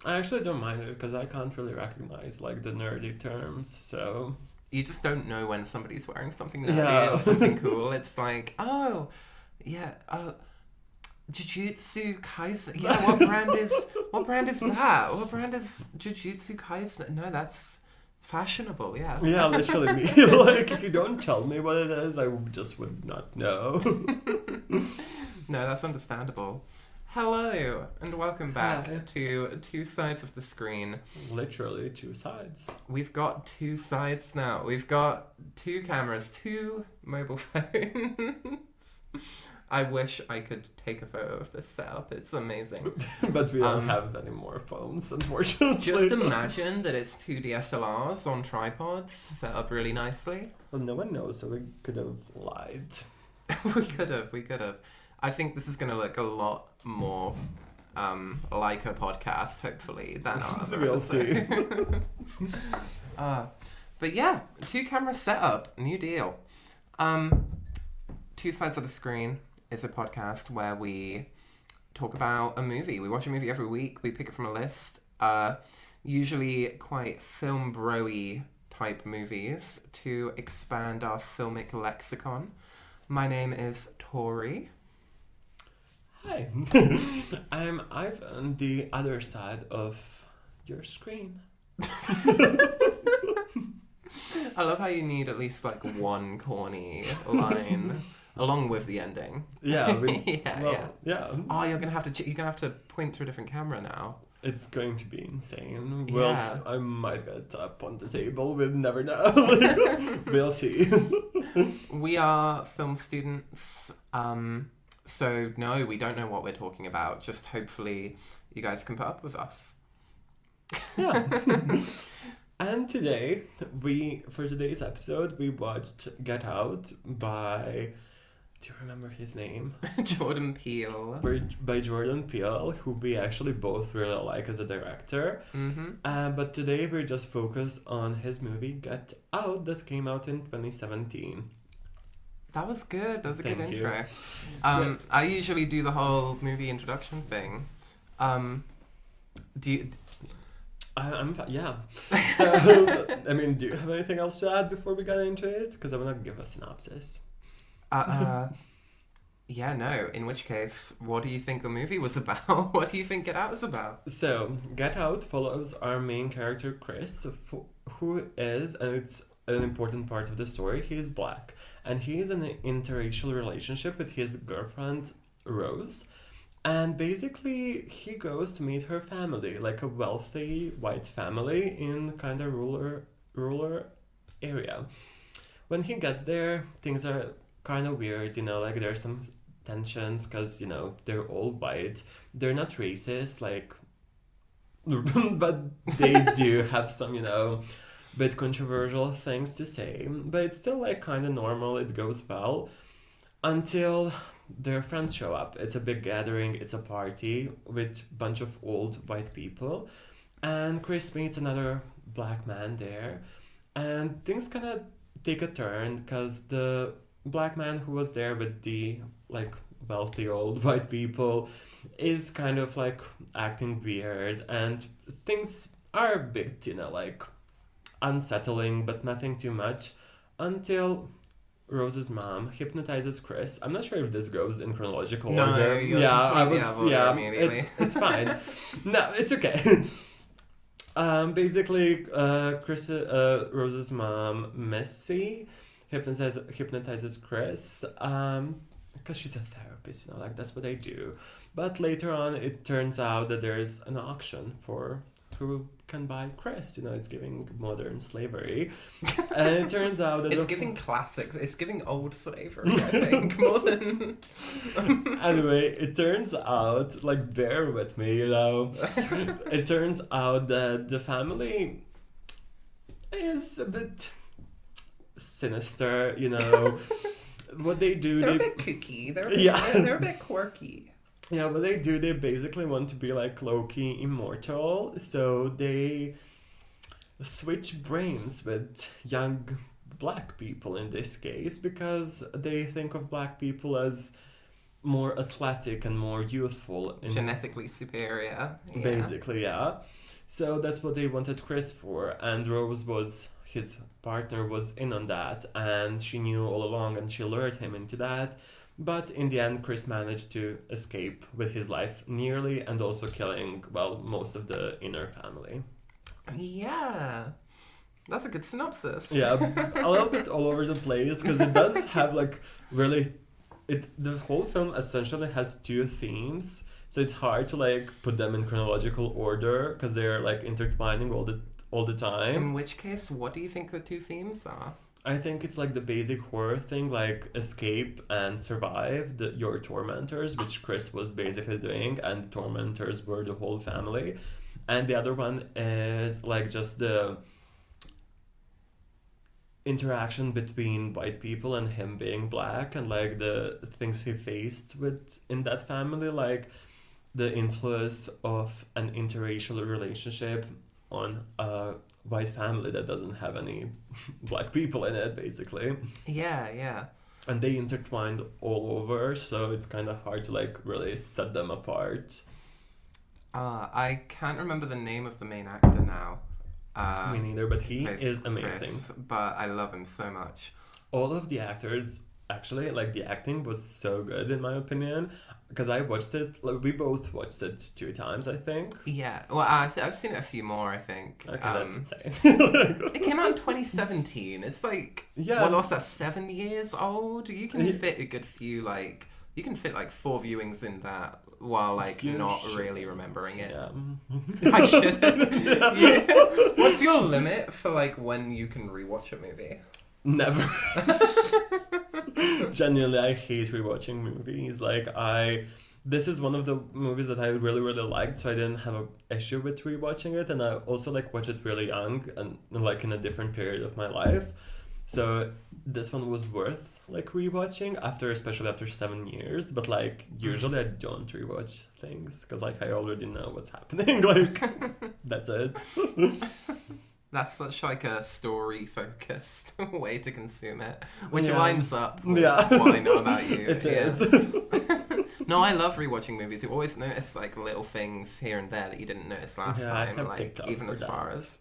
I actually don't mind it because I can't really recognize like the nerdy terms, so You just don't know when somebody's wearing something nerdy Yeah. or something cool. It's like, oh, yeah, Jujutsu Kaisen. Yeah, what brand is that? What brand is Jujutsu Kaisen? No, that's fashionable. Yeah. yeah, literally me. Like if you don't tell me what it is, I just would not know. No, that's understandable. Hello and welcome back Hi. to Two Sides of the Screen. Literally two sides. We've got two sides now. We've got two cameras, two mobile phones. I wish I could take a photo of this setup. It's amazing. But we don't have any more phones, unfortunately. Just imagine that it's two DSLRs on tripods set up really nicely. Well, no one knows, so we could have lied. We could have. I think this is going to look a lot more like a podcast, hopefully, than our other We'll see. episodes. But yeah, two camera setup, new deal. Two Sides of the Screen is a podcast where we talk about a movie. We watch a movie every week. We pick it from a list. Usually quite film bro-y type movies to expand our filmic lexicon. My name is Tori. Hi. I'm Ivan, the other side of your screen. I love how you need at least like one corny line along with the ending. Yeah, yeah. Oh, you're gonna have to point to a different camera now. It's going to be insane. Yeah. I might get up on the table. We'll never know. We'll see. We are film students, so no, we don't know what we're talking about. Just hopefully you guys can put up with us. Yeah. And today, for today's episode, we watched Get Out by, do you remember his name? Jordan Peele. By Jordan Peele, who we actually both really like as a director. Mm-hmm. But today we're just focused on his movie Get Out that came out in 2017. That was good. That was a good Thank you. intro. So- I usually do the whole movie introduction thing. Do you... Yeah. So, I mean, do you have anything else to add before we get into it? Because I want to give a synopsis. Yeah, no. In which case, what do you think the movie was about? What do you think Get Out is about? So, Get Out follows our main character, Chris, who is, and it's an important part of the story, he is black. And he is in an interracial relationship with his girlfriend, Rose. And basically, he goes to meet her family, like a wealthy white family in kind of rural area. When he gets there, things are kind of weird, like there's some tensions because, they're all white. They're not racist, like, but they do have some, bit controversial things to say. But it's still like kind of normal, it goes well until their friends show up. It's a big gathering, it's a party with a bunch of old white people. And Chris meets another black man there. And things kind of take a turn because the black man who was there with the like wealthy old white people is kind of like acting weird. And things are a bit, like unsettling, but nothing too much until Rose's mom hypnotizes Chris. I'm not sure if this goes in chronological order. Immediately. It's fine. No, it's okay. Basically, Rose's mom, Missy, hypnotizes Chris, because she's a therapist, like that's what they do. But later on, it turns out that there's an auction for who can buy Chris. It's giving modern slavery. And it turns out that... It's giving classics. It's giving old slavery, I think, more than... Anyway, it turns out, like, bear with me, it turns out that the family is a bit sinister, What they do... They're a bit kooky. They're a bit quirky. Yeah, what they do, they basically want to be like Loki immortal, so they switch brains with young black people in this case, because they think of black people as more athletic and more youthful. Genetically superior. Yeah. Basically, yeah. So that's what they wanted Chris for, and Rose was his partner was in on that, and she knew all along, and she lured him into that. But in the end, Chris managed to escape with his life nearly, and also killing, well, most of the inner family. Yeah. That's a good synopsis. Yeah, a little bit all over the place, because it does have like really, the whole film essentially has two themes, so it's hard to like put them in chronological order because they're like intertwining all the time. In which case, what do you think the two themes are? I think it's like the basic horror thing, like escape and survive your tormentors, which Chris was basically doing, and the tormentors were the whole family. And the other one is like just the interaction between white people and him being black, and like the things he faced with in that family, like the influence of an interracial relationship on a white family that doesn't have any black people in it, basically. Yeah. And they intertwined all over, so it's kind of hard to like really set them apart. I can't remember the name of the main actor now. Me neither, but he plays is amazing. Chris, but I love him so much. All of the actors, actually, like the acting was so good in my opinion, because I watched it, like we both watched it 2 times, I think. Yeah, well, I've seen it a few more, I think. Okay, that's insane. It came out in 2017. It's like, Yeah. what was that, 7 years old? You can fit a good few, like, you can fit like 4 viewings in that while like You not shouldn't. really remembering it. Yeah. I shouldn't. Yeah. What's your limit for like when you can rewatch a movie? Never. Genuinely, I hate rewatching movies. Like, this is one of the movies that I really, really liked, so I didn't have an issue with rewatching it. And I also like watched it really young and like in a different period of my life. So this one was worth like rewatching especially after 7 years. But like usually I don't rewatch things because like I already know what's happening. Like that's it. That's such like a story-focused way to consume it, which Yeah. lines up with Yeah. what I know about you. It Yeah. is. No, I love rewatching movies. You always notice like little things here and there that you didn't notice last Yeah, I time. have Like TikTok even for as that. far as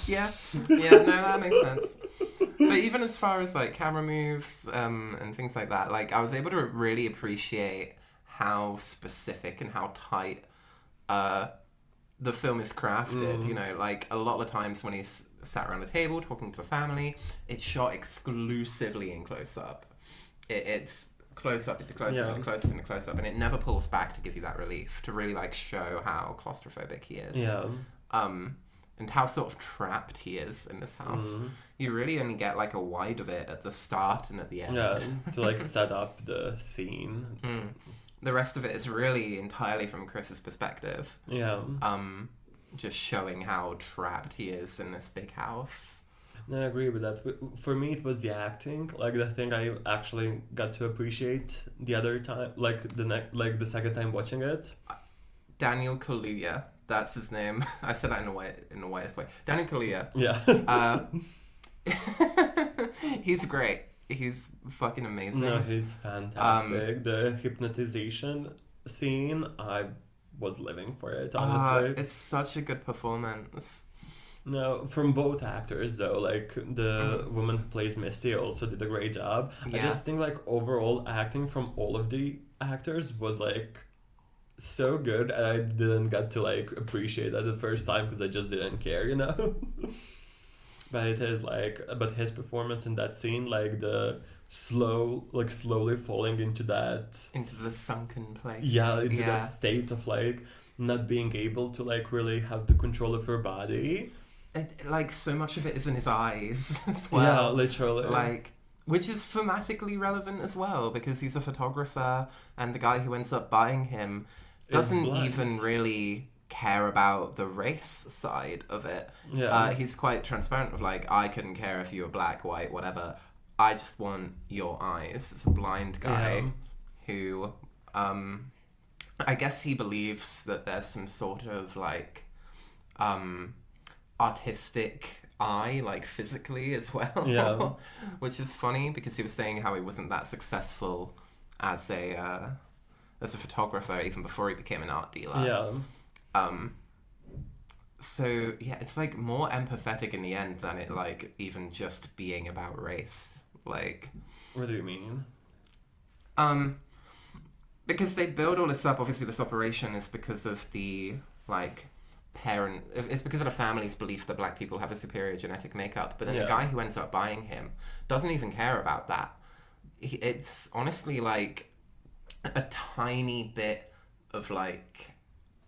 yeah, no, that makes sense. But even as far as like camera moves and things like that, like I was able to really appreciate how specific and how tight the film is crafted. You know, like a lot of the times when he's sat around the table talking to the family, it's shot exclusively in close up. It's close up into close up into close up into close up, and it never pulls back to give you that relief, to really like show how claustrophobic he is. Yeah. And how sort of trapped he is in this house. You really only get like a wide of it at the start and at the end. Yeah, to like set up the scene. The rest of it is really entirely from Chris's perspective. Yeah. Just showing how trapped he is in this big house. No, I agree with that. For me, it was the acting, like the thing I actually got to appreciate the other time, like the second time watching it. Daniel Kaluuya, that's his name. I said that in the whitest way. Daniel Kaluuya. Yeah. He's great. He's fucking amazing. No, he's fantastic. The hypnotization scene, I was living for it, honestly. It's such a good performance. No, from both actors though, like the woman who plays Misty also did a great job. I Yeah. just think like overall acting from all of the actors was like so good, and I didn't get to like appreciate that the first time because I just didn't care, you know. But it is like, but his performance in that scene, like the slowly falling into that Into the sunken place. yeah, into that state of like not being able to like really have the control of her body. Like so much of it is in his eyes as well. Yeah, literally. Like, which is thematically relevant as well because he's a photographer and the guy who ends up buying him doesn't blind. even really care about the race side of it. Yeah. He's quite transparent of like, I couldn't care if you were black, white, whatever. I just want your eyes. It's a blind guy who, I guess he believes that there's some sort of like, artistic eye, like physically as well. Yeah. Which is funny because he was saying how he wasn't that successful as a photographer even before he became an art dealer. Yeah. So yeah, it's like more empathetic in the end than it like even just being about race. Like, What do you mean? because they build all this up. Obviously, this operation is because of the like parent. It's because of the family's belief that black people have a superior genetic makeup. But then the Yeah. guy who ends up buying him doesn't even care about that. It's honestly like a tiny bit of like,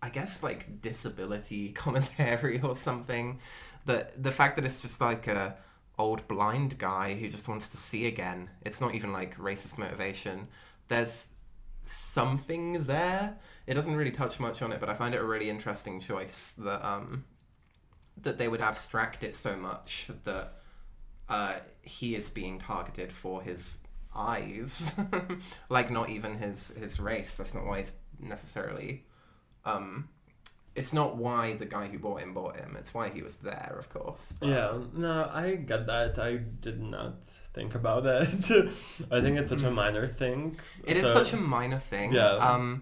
I guess like disability commentary or something. That the fact that it's just like a old blind guy who just wants to see again. It's not even like racist motivation. There's something there. It doesn't really touch much on it, but I find it a really interesting choice that they would abstract it so much that he is being targeted for his eyes. Like not even his race. That's not why he's necessarily it's not why the guy who bought him. It's why he was there, of course. But... Yeah, no, I get that. I did not think about it. I think it's such a minor thing. It is such a minor thing. Yeah.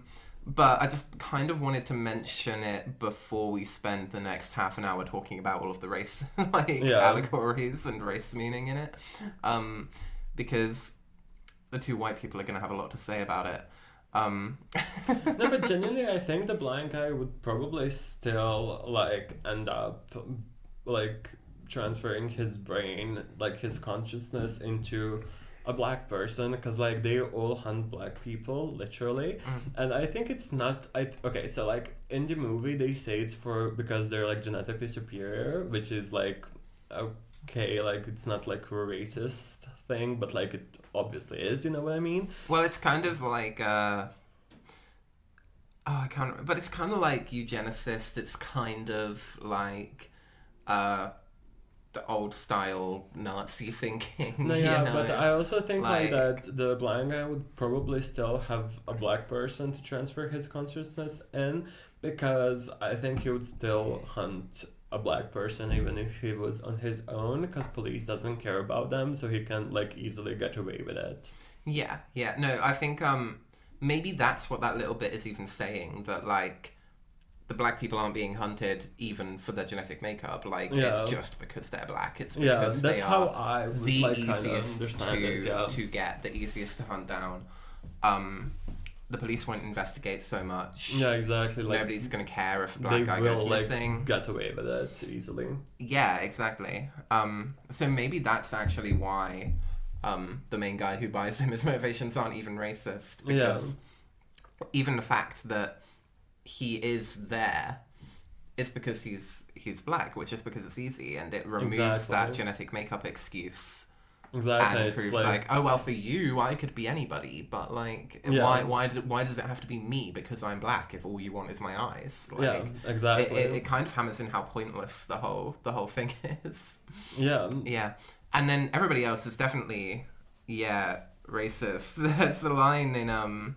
But I just kind of wanted to mention it before we spend the next half an hour talking about all of the race allegories and race meaning in it. Because the two white people are going to have a lot to say about it. No, but genuinely, I think the blind guy would probably still like end up like transferring his brain, like his consciousness, into a black person, because like they all hunt black people literally. And I think it's not okay, so like in the movie they say it's because they're like genetically superior, which is like okay, like it's not like a racist thing, but like it obviously is, you know what I mean? Well, it's kind of like I can't remember, but it's kind of like eugenicist. It's kind of like the old style Nazi thinking. No, yeah, you know? but I also think like Like- that the blind guy would probably still have a black person to transfer his consciousness in, because I think he would still hunt a black person even if he was on his own, because police doesn't care about them, so he can like easily get away with it. Yeah. No, I think maybe that's what that little bit is even saying, that like the black people aren't being hunted even for their genetic makeup. Like Yeah. it's just because they're black. It's Yeah, because that's they how are I would the like kind of easiest understand it. Yeah. to get, the easiest to hunt down. The police won't investigate so much. Yeah, exactly. Like Nobody's gonna care if a they black guy goes will like missing. get away with it easily. Yeah, exactly. So maybe that's actually why the main guy who buys him, his motivations aren't even racist, because even the fact that he is there is because he's black, which is because it's easy, and it removes Exactly. that genetic makeup excuse. Exactly. And It's proves like, like, oh well, for you, I could be anybody, but like, Yeah. why does it have to be me because I'm black if all you want is my eyes? Like, yeah, exactly. it kind of hammers in how pointless the whole thing is. Yeah. Yeah, and then everybody else is definitely racist. There's a line in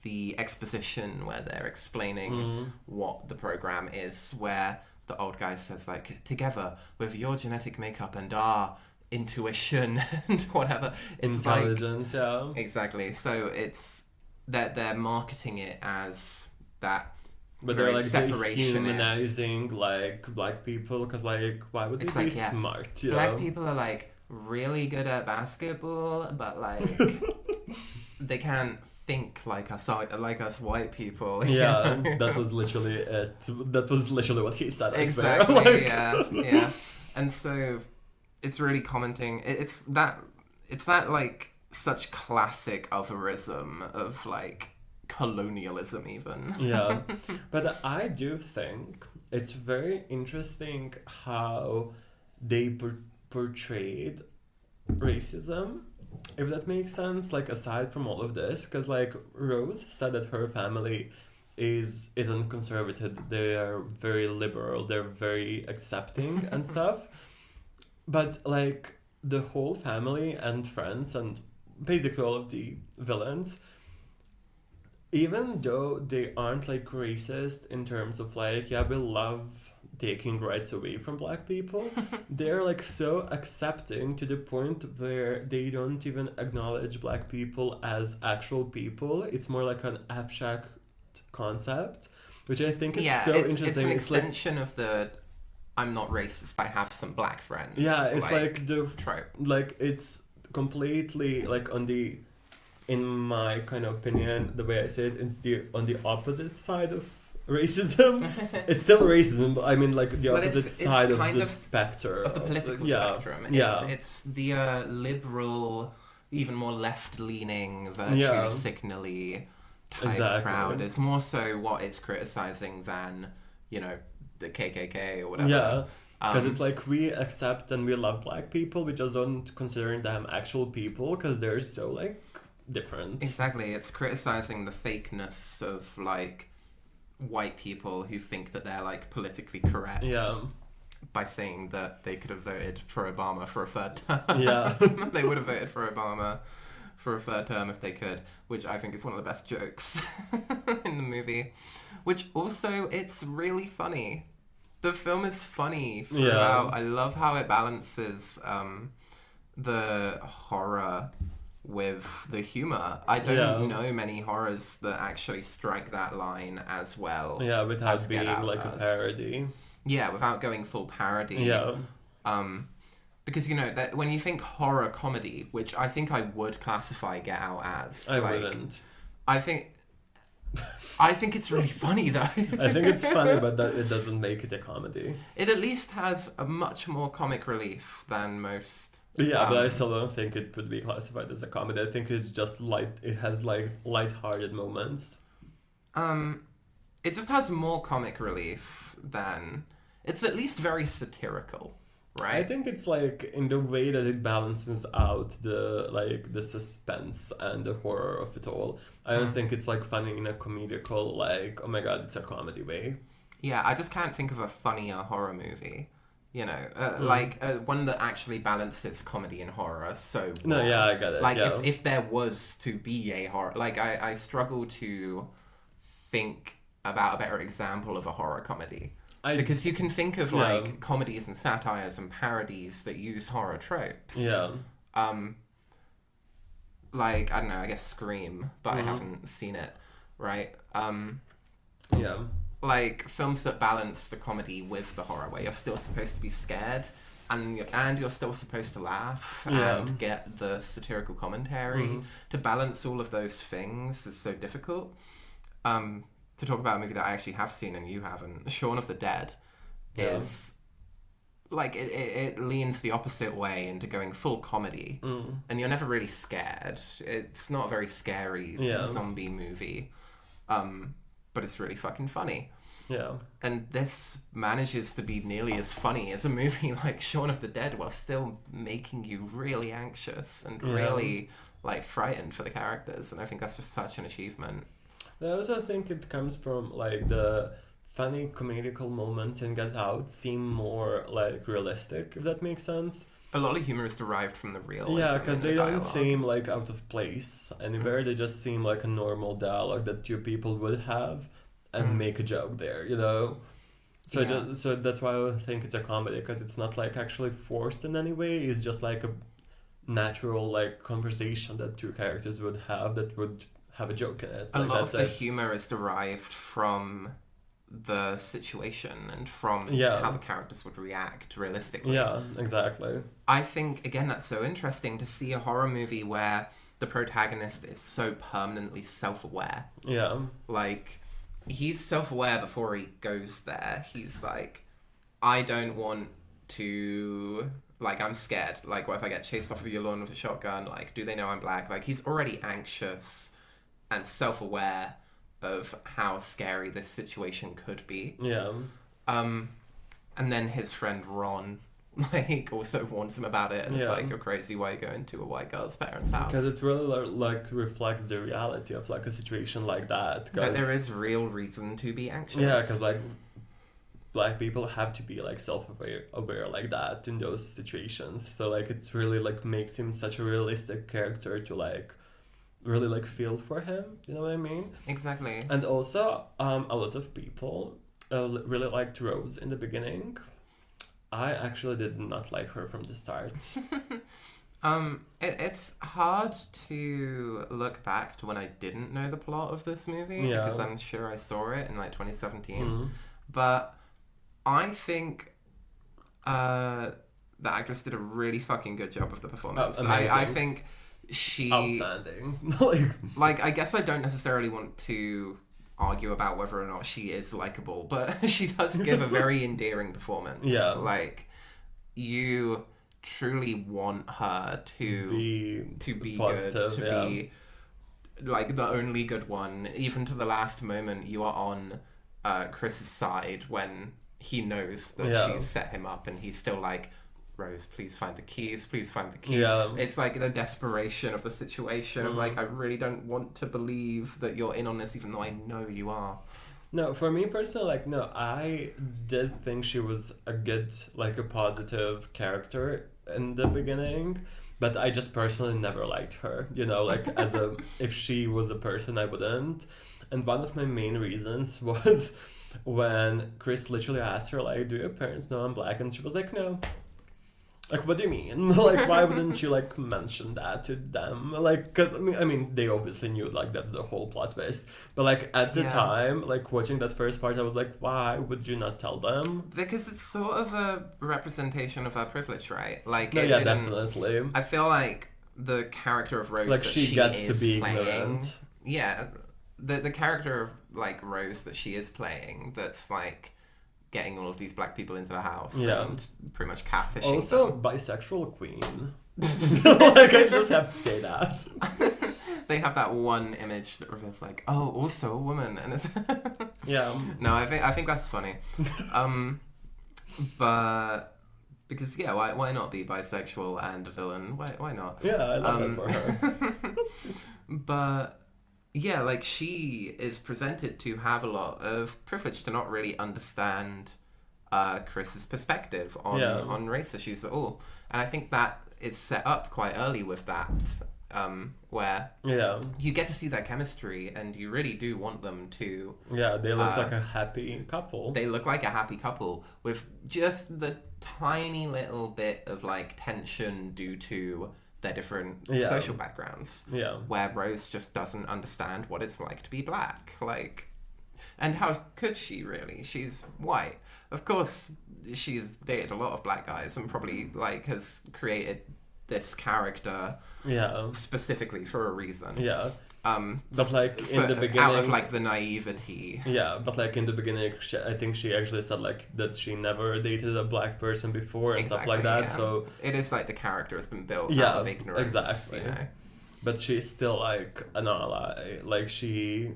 the exposition where they're explaining what the program is, where the old guy says like, together with your genetic makeup and our intuition and whatever, it's like Intelligence, yeah. exactly. So it's that they're marketing it as that. But very they're like separationist. dehumanizing like black people, because like why would they It's be like, yeah, smart? You Black know? people are like really good at basketball, but like they can't think like us white people. you Yeah, know? that was literally it. That was literally what he said. I exactly. swear. Like- Yeah. And so it's really commenting. It's that like such classic otherism of like colonialism even. Yeah, but I do think it's very interesting how they portrayed racism, if that makes sense, like aside from all of this, because like Rose said that her family isn't conservative, they are very liberal, they're very accepting and stuff, but like the whole family and friends and basically all of the villains, even though they aren't like racist in terms of like, yeah, we love taking rights away from black people. They're like so accepting to the point where they don't even acknowledge black people as actual people. It's more like an abstract concept, which I think is so interesting. It's an It's like, extension of the I'm not racist, I have some black friends. yeah, it's like the trope. like it's completely like on the, in my kind of opinion, the way I say it, it's the on the opposite side of racism. It's still racism, but I mean like the Well, opposite it's side of kind the of spectrum. Of the political Yeah, spectrum. yeah. It's the liberal, even more left-leaning, virtue Yeah. signally type Exactly. crowd. It's more so what it's criticizing than, the KKK or whatever. Yeah. Because Um, it's like we accept and we love black people, we just don't consider them actual people because they're so like different. Exactly. It's criticizing the fakeness of like white people who think that they're like politically correct. Yeah. By saying that they could have voted for Obama for a third term. Yeah. They would have voted for Obama for a third term if they could, which I think is one of the best jokes in the movie. Which also, it's really funny. The film is funny throughout. Yeah. I love how it balances the horror with the humor. I don't know many horrors that actually strike that line as well. Yeah, without as Get being Out like a does. parody. Yeah, without going full parody. Yeah. Because that when you think horror comedy, which I think I would classify Get Out as, I wouldn't. I think it's really funny though. I think it's funny, but that it doesn't make it a comedy. It at least has a much more comic relief than most. Yeah, but I still don't think it would be classified as a comedy. I think it's just light. It has like light-hearted moments. It just has more comic relief than it's at least very satirical, right? I think it's like in the way that it balances out the suspense and the horror of it all. I don't think it's like funny in a comedical like, oh my god, it's a comedy way. Yeah, I just can't think of a funnier horror movie. One that actually balances comedy and horror so well. No, yeah, I get it. Like, yeah. if there was to be a horror... Like, I struggle to think about a better example of a horror comedy. Because you can think of, like, comedies and satires and parodies that use horror tropes. Yeah. Like, I don't know, I guess Scream, but I haven't seen it, right? Yeah. Like films that balance the comedy with the horror, where you're still supposed to be scared and you're still supposed to laugh and get the satirical commentary. To balance all of those things is so difficult. To talk about a movie that I actually have seen and you haven't, Shaun of the Dead is like it leans the opposite way into going full comedy, and you're never really scared. It's not a very scary zombie movie. But it's really fucking funny. Yeah. And this manages to be nearly as funny as a movie like Shaun of the Dead while still making you really anxious and really like frightened for the characters. And I think that's just such an achievement. I also think it comes from like the funny comedical moments in Get Out seem more like realistic, if that makes sense. A lot of humor is derived from the real. Yeah, because they don't seem like out of place anywhere. They just seem like a normal dialogue that two people would have and make a joke there, So so that's why I think it's a comedy, because it's not like actually forced in any way. It's just like a natural like conversation that two characters would have that would have a joke in it. A like, lot of the humor is derived from the situation and from how the characters would react realistically. Yeah, exactly. I think, again, that's so interesting to see a horror movie where the protagonist is so permanently self-aware. Yeah. Like, he's self-aware before he goes there. He's like, I don't want to... Like, I'm scared. Like, what if I get chased off of your lawn with a shotgun? Like, do they know I'm black? Like, he's already anxious and self-aware of how scary this situation could be. Yeah. And then his friend Ron, like, also warns him about it, and it's like, you're crazy, why are you going to a white girl's parents' house? Because it really, like, reflects the reality of, like, a situation like that. But there is real reason to be anxious. Yeah, because, like, black people have to be, like, aware like that in those situations. So, like, it's really, like, makes him such a realistic character to, like, really like feel for him, you know what I mean? Exactly. And also a lot of people really liked Rose in the beginning. I actually did not like her from the start. It's hard to look back to when I didn't know the plot of this movie Yeah. because I'm sure I saw it in like 2017. Mm. But I think the actress did a really fucking good job of the performance. Oh, I amazing. think she Outstanding. like, I guess I don't necessarily want to argue about whether or not she is likable, but she does give a very endearing performance. Yeah. Like, you truly want her to be positive, good, to yeah. be like the only good one. Even to the last moment, you are on Chris's side when he knows that Yeah. she's set him up, and he's still like, Rose, please find the keys, please find the keys. Yeah. It's like the desperation of the situation of like, I really don't want to believe that you're in on this, even though I know you are. No, for me personally, like, no, I did think she was a good, like, a positive character in the beginning, but I just personally never liked her, you know, like, if she was a person, I wouldn't. And one of my main reasons was when Chris literally asked her, like, do your parents know I'm black? And she was like, no. Like, what do you mean? Like, why wouldn't you, like, mention that to them? Like, because, I mean, they obviously knew, like, that's the whole plot twist. But, like, at the Yeah. time, like, watching that first part, I was like, why would you not tell them? Because it's sort of a representation of her privilege, right? Like, No, it yeah, didn't- definitely. I feel like the character of Rose Like, that she gets to is be playing, ignorant. yeah, the character of like Rose that she is playing, that's like getting all of these black people into the house Yeah. and pretty much catfishing Also, them. bisexual queen. Like, I just have to say that. They have that one image that reveals like, oh, also a woman, and it's Yeah. no, I think that's funny, but because yeah, why not be bisexual and a villain? Why not? Yeah, I love that for her. But yeah, like, she is presented to have a lot of privilege to not really understand Chris's perspective on race issues at all, and I think that is set up quite early with that, where Yeah. you get to see their chemistry, and you really do want them to. Yeah, they look like a happy couple. They look like a happy couple with just the tiny little bit of like tension due to their different Yeah. social backgrounds. Yeah. Where Rose just doesn't understand what it's like to be black. Like, and how could she really? She's white. Of course, she's dated a lot of black guys and probably like has created this character Yeah. specifically for a reason. Yeah. But just like in the beginning, out of like the naivety. yeah, but like in the beginning, I think she actually said like that she never dated a black person before and stuff like that. Yeah. So, it is like the character has been built Yeah, out of ignorance. exactly. You know? but she's still like an ally. Like she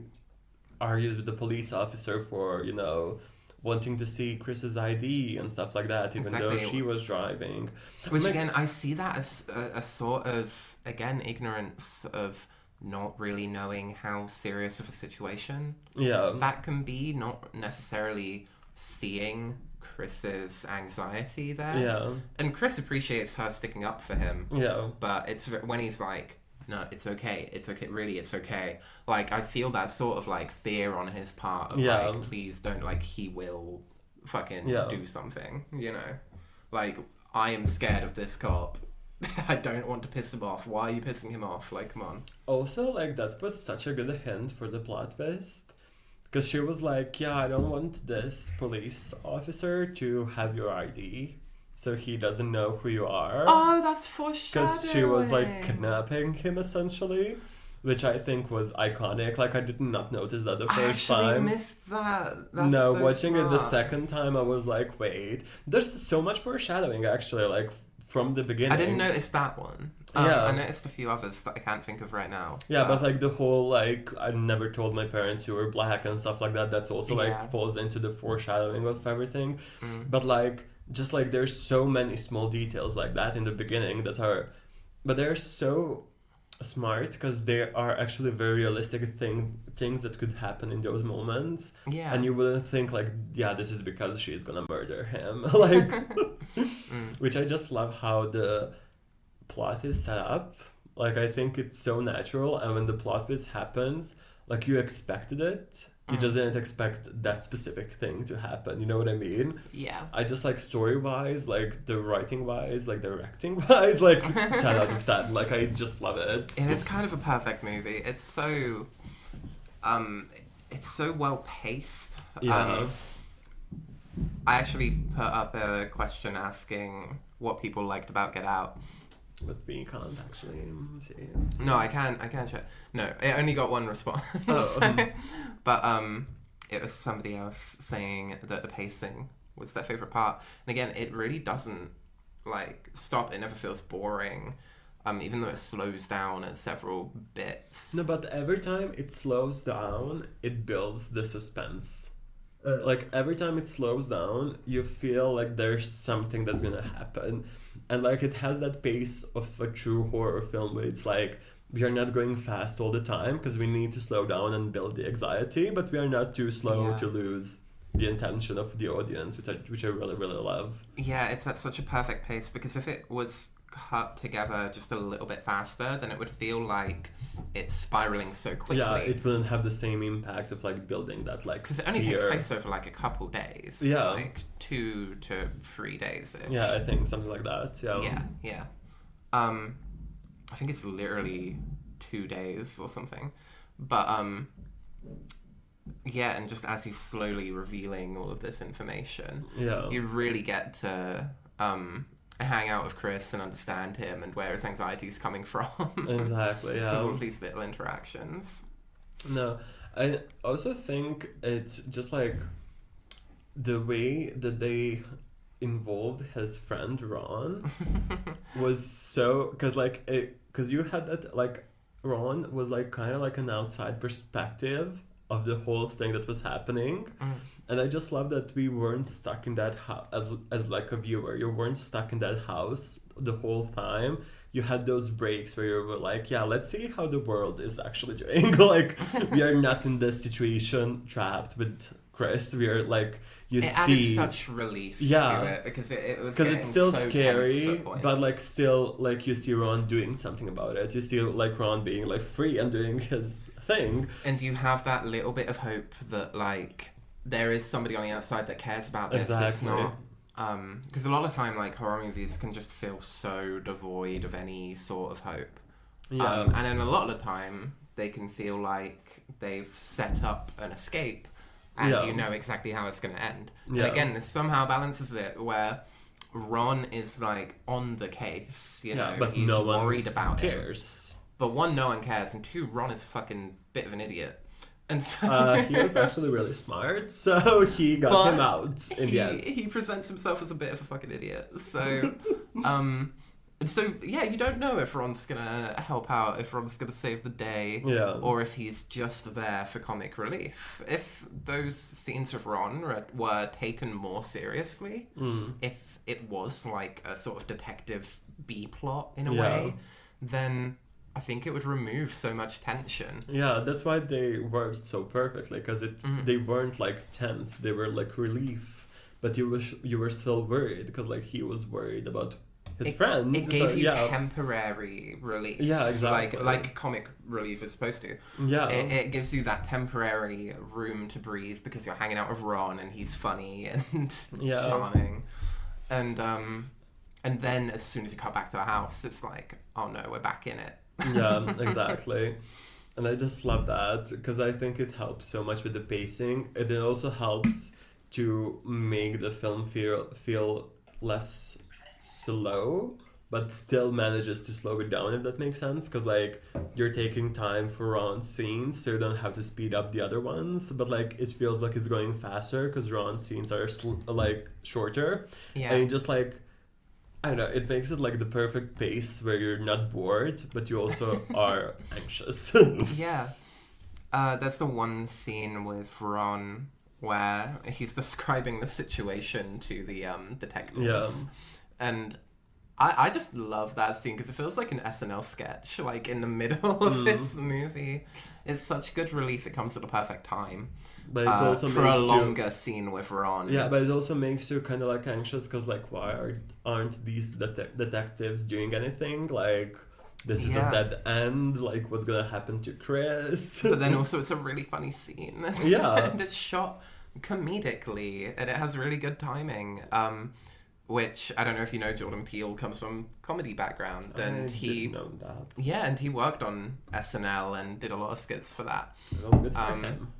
argues with the police officer for, you know, wanting to see Chris's ID and stuff like that, even though Exactly. she was driving. Which Like- again, I see that as a sort of, again, ignorance of not really knowing how serious of a situation Yeah. that can be, not necessarily seeing Chris's anxiety there. Yeah. And Chris appreciates her sticking up for him, Yeah. but it's when he's like, no, it's okay, really, it's okay. Like, I feel that sort of like fear on his part of Yeah. like, please don't, like, he will fucking Yeah. do something, you know? Like, I am scared of this cop. I don't want to piss him off. Why are you pissing him off? Like, come on. Also, like, that was such a good hint for the plot twist. Because she was like, yeah, I don't want this police officer to have your ID. So he doesn't know who you are. Oh, that's foreshadowing. Because she was, like, kidnapping him, essentially. Which I think was iconic. Like, I did not notice that the I first actually time. missed that. That's No, so watching it the smart. second time, I was like, wait. There's so much foreshadowing, actually, like, from the beginning. I didn't notice that one. Yeah. I noticed a few others that I can't think of right now. Yeah, but like the whole like I never told my parents you were black and stuff like that. That's also Yeah. like falls into the foreshadowing of everything. Mm. But like just like there's so many small details like that in the beginning that are, but they're so smart because they are actually very realistic things that could happen in those moments. Yeah. And you wouldn't think like, yeah, this is because she's gonna murder him. Like, which I just love how the plot is set up. Like, I think it's so natural, and when the plot twist happens, like, you expected it, You just didn't expect that specific thing to happen. You know what I mean? Yeah. I just like story-wise, like the writing-wise, like directing-wise, like 10 out of 10. Like, I just love it. It is kind of a perfect movie. It's so well paced. Yeah. I actually put up a question asking what people liked about Get Out. But we can't actually see. No, I can check. No, it only got one response. Oh. But it was somebody else saying that the pacing was their favorite part. And again, it really doesn't like stop. It never feels boring. Even though it slows down at several bits. No, but every time it slows down, it builds the suspense. Like, every time it slows down, you feel like there's something that's gonna happen. And, like, it has that pace of a true horror film where it's like, we are not going fast all the time because we need to slow down and build the anxiety, but we are not too slow to lose the intention of the audience, which I really, really love. Yeah, it's at such a perfect pace, because if it was cut together just a little bit faster, then it would feel like it's spiraling so quickly. Yeah, it wouldn't have the same impact of like building that like because it only takes place over like a couple days. Yeah, like 2 to 3 days. Yeah, I think something like that. Yeah. I think it's literally 2 days or something, but yeah, and just as he's slowly revealing all of this information, you really get to hang out with Chris and understand him and where his anxiety is coming from. Exactly, yeah. All of these little interactions. No, I also think it's just like the way that they involved his friend Ron was so, because you had that, like, Ron was like kind of like an outside perspective of the whole thing that was happening. And I just love that we weren't stuck in that house as like a viewer. You weren't stuck in that house the whole time. You had those breaks where you were like, yeah, let's see how the world is actually doing. Like, we are not in this situation trapped with Chris. We are like, it added such relief to it because it was because it's still so scary, but like still like you see Ron doing something about it. You see like Ron being like free and doing his thing, and you have that little bit of hope that like there is somebody on the outside that cares about this. Exactly. It's not because a lot of time like horror movies can just feel so devoid of any sort of hope. Yeah, and then a lot of the time they can feel like they've set up an escape. And you know exactly how it's going to end. And again, this somehow balances it where Ron is like on the case, you know, but he's no one worried about cares. it. But one, no one cares, and two, Ron is a fucking bit of an idiot. And so he was actually really smart, so he got him out in the end. He presents himself as a bit of a fucking idiot. So so yeah, you don't know if Ron's gonna help out, if Ron's gonna save the day, or if he's just there for comic relief. If those scenes of Ron were taken more seriously, if it was like a sort of detective B plot in a way, then I think it would remove so much tension. Yeah, that's why they worked so perfectly, because they weren't like tense, they were like relief, but you were still worried because like he was worried about his friends. It gave you temporary relief. Yeah, exactly. Like comic relief is supposed to. Yeah. It gives you that temporary room to breathe because you're hanging out with Ron and he's funny and charming. And then as soon as you cut back to the house, it's like, oh no, we're back in it. Yeah, exactly. And I just love that because I think it helps so much with the pacing. It also helps to make the film feel less slow, but still manages to slow it down, if that makes sense, because like you're taking time for Ron's scenes, so you don't have to speed up the other ones, but like it feels like it's going faster because Ron's scenes are like shorter, and you just like, I don't know, it makes it like the perfect pace where you're not bored, but you also are anxious. That's the one scene with Ron where he's describing the situation to the detectives. And I just love that scene because it feels like an SNL sketch, like in the middle of this movie. It's such good relief. It comes at the perfect time. But it also for a longer scene with Ron. Yeah, but it also makes you kind of like anxious because like why aren't these detectives doing anything? Like this is Yeah. a dead end, like what's gonna happen to Chris? But then also it's a really funny scene. Yeah. And it's shot comedically and it has really good timing. Which I don't know if you know, Jordan Peele comes from comedy background, and I he didn't know that. yeah, and he worked on SNL and did a lot of skits for that. Oh, good for him.